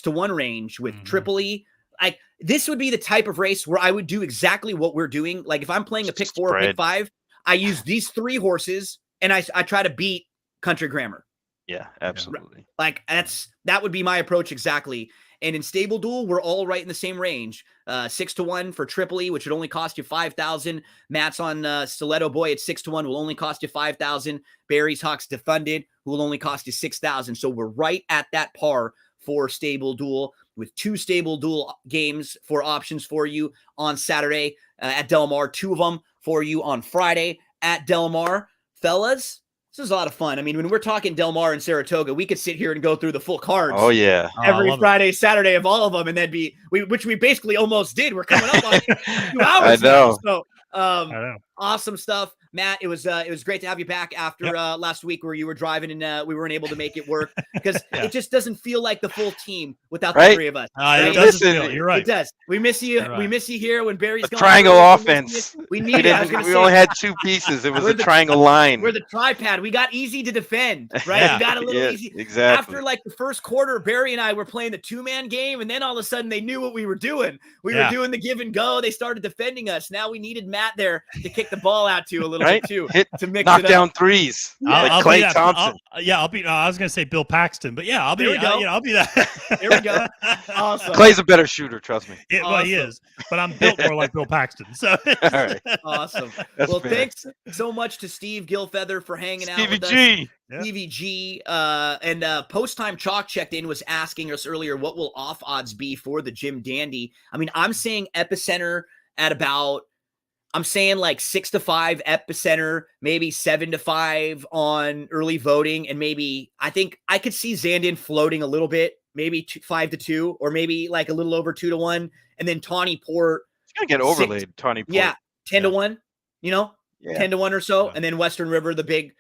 to 1 range with Tripoli. Like, this would be the type of race where I would do exactly what we're doing. Like, if I'm playing a pick 4 or pick 5, I use these 3 horses and I try to beat Country Grammar. Yeah, absolutely. Like, that would be my approach exactly. And in Stable Duel, we're all right in the same range. 6 to 1 for Tripoli, which would only cost you 5,000. Matt's on Stiletto Boy at 6 to 1 will only cost you 5,000. Barry's Hawks Defunded, who will only cost you 6,000. So we're right at that par for Stable Duel, with 2 Stable Duel games for options for you on Saturday at Del Mar, 2 of them for you on Friday at Del Mar. Fellas, this is a lot of fun. I mean, when we're talking Del Mar and Saratoga, we could sit here and go through the full cards. Oh, yeah. Every Friday, Saturday of all of them, and then which we basically almost did. We're coming up on 2 hours. I know. Now, so awesome stuff. Matt, it was great to have you back after last week where you were driving and we weren't able to make it work because it just doesn't feel like the full team without the 3 of us. It doesn't feel. You're right. It does. We miss you. We miss you here when Barry's gone. Triangle offense. We need it. We only had 2 pieces. It was a triangle line. We're the tripod. We got easy to defend, right? We got a little easy. Exactly. After like the first quarter, Barry and I were playing the 2-man game, and then all of a sudden they knew what we were doing. We were doing the give and go. They started defending us. Now we needed Matt there to kick the ball out to a little bit too. To mix knock it up. down threes. I'll Clay be Thompson. I'll be. I was going to say Bill Paxton, but yeah, I'll be. I'll be that. Here we go. Awesome. Clay's a better shooter, trust me. Awesome. Well, he is, but I'm built more like Bill Paxton. So, all right. Awesome. That's well, fair. thanks so much to Steve Gilfeather for hanging out with us. G. Stevie G. And Post Time Chalk checked in, was asking us earlier, what will off odds be for the Jim Dandy? I mean, I'm saying Epicenter at about. I'm saying like 6 to 5 Epicenter, maybe 7 to 5 on early voting. And maybe I think I could see Zandon floating a little bit, maybe 5 to 2, or maybe like a little over 2 to 1. And then Tawny Port. It's going to get overlaid, Tawny Port. Yeah. 10 to 1, 10 to 1 or so. And then Western River, the big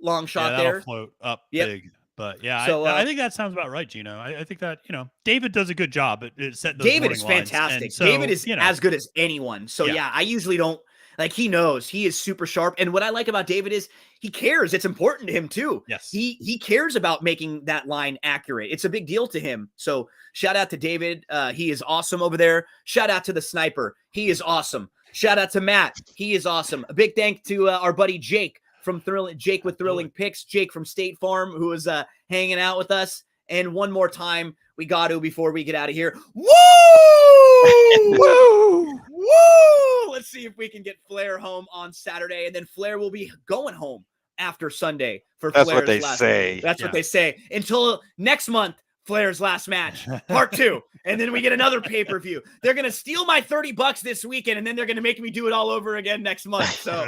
long shot there. Float up big. But yeah, so, I think that sounds about right, Gino. I think that, David does a good job at setting those David is morning lines. fantastic. So, David is as good as anyone. So yeah, I usually don't like, he knows he is super sharp. And what I like about David is he cares. It's important to him too. Yes. He cares about making that line accurate. It's a big deal to him. So shout out to David. He is awesome over there. Shout out to the sniper. He is awesome. Shout out to Matt. He is awesome. A big thank to our buddy Jake from Jake with Thrilling Picks, Jake from State Farm, who is hanging out with us. And one more time, we got to, before we get out of here. Woo! Woo! Woo! Let's see if we can get Flair home on Saturday. And then Flair will be going home after Sunday for That's Flair's what they last say. match. That's what they say. Until next month, Flair's last match, part 2. And then we get another pay-per-view. They're going to steal my $30 this weekend, and then they're going to make me do it all over again next month. So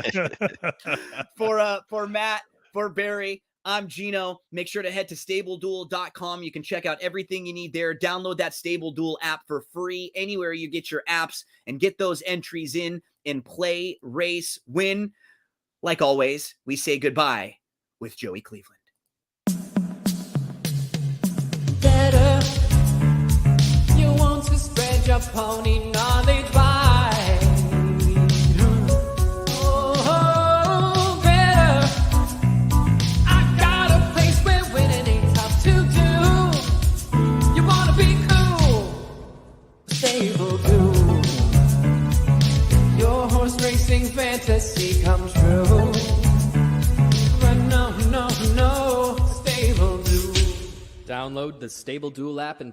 for Matt, for Barry, I'm Gino. Make sure to head to StableDuel.com. You can check out everything you need there. Download that Stable Duel app for free anywhere you get your apps and get those entries in and play, race, win. Like always, we say goodbye with Joey Cleveland. Better. You want to spread your pony knowledge wide. Oh, better. I the Stable Duel app and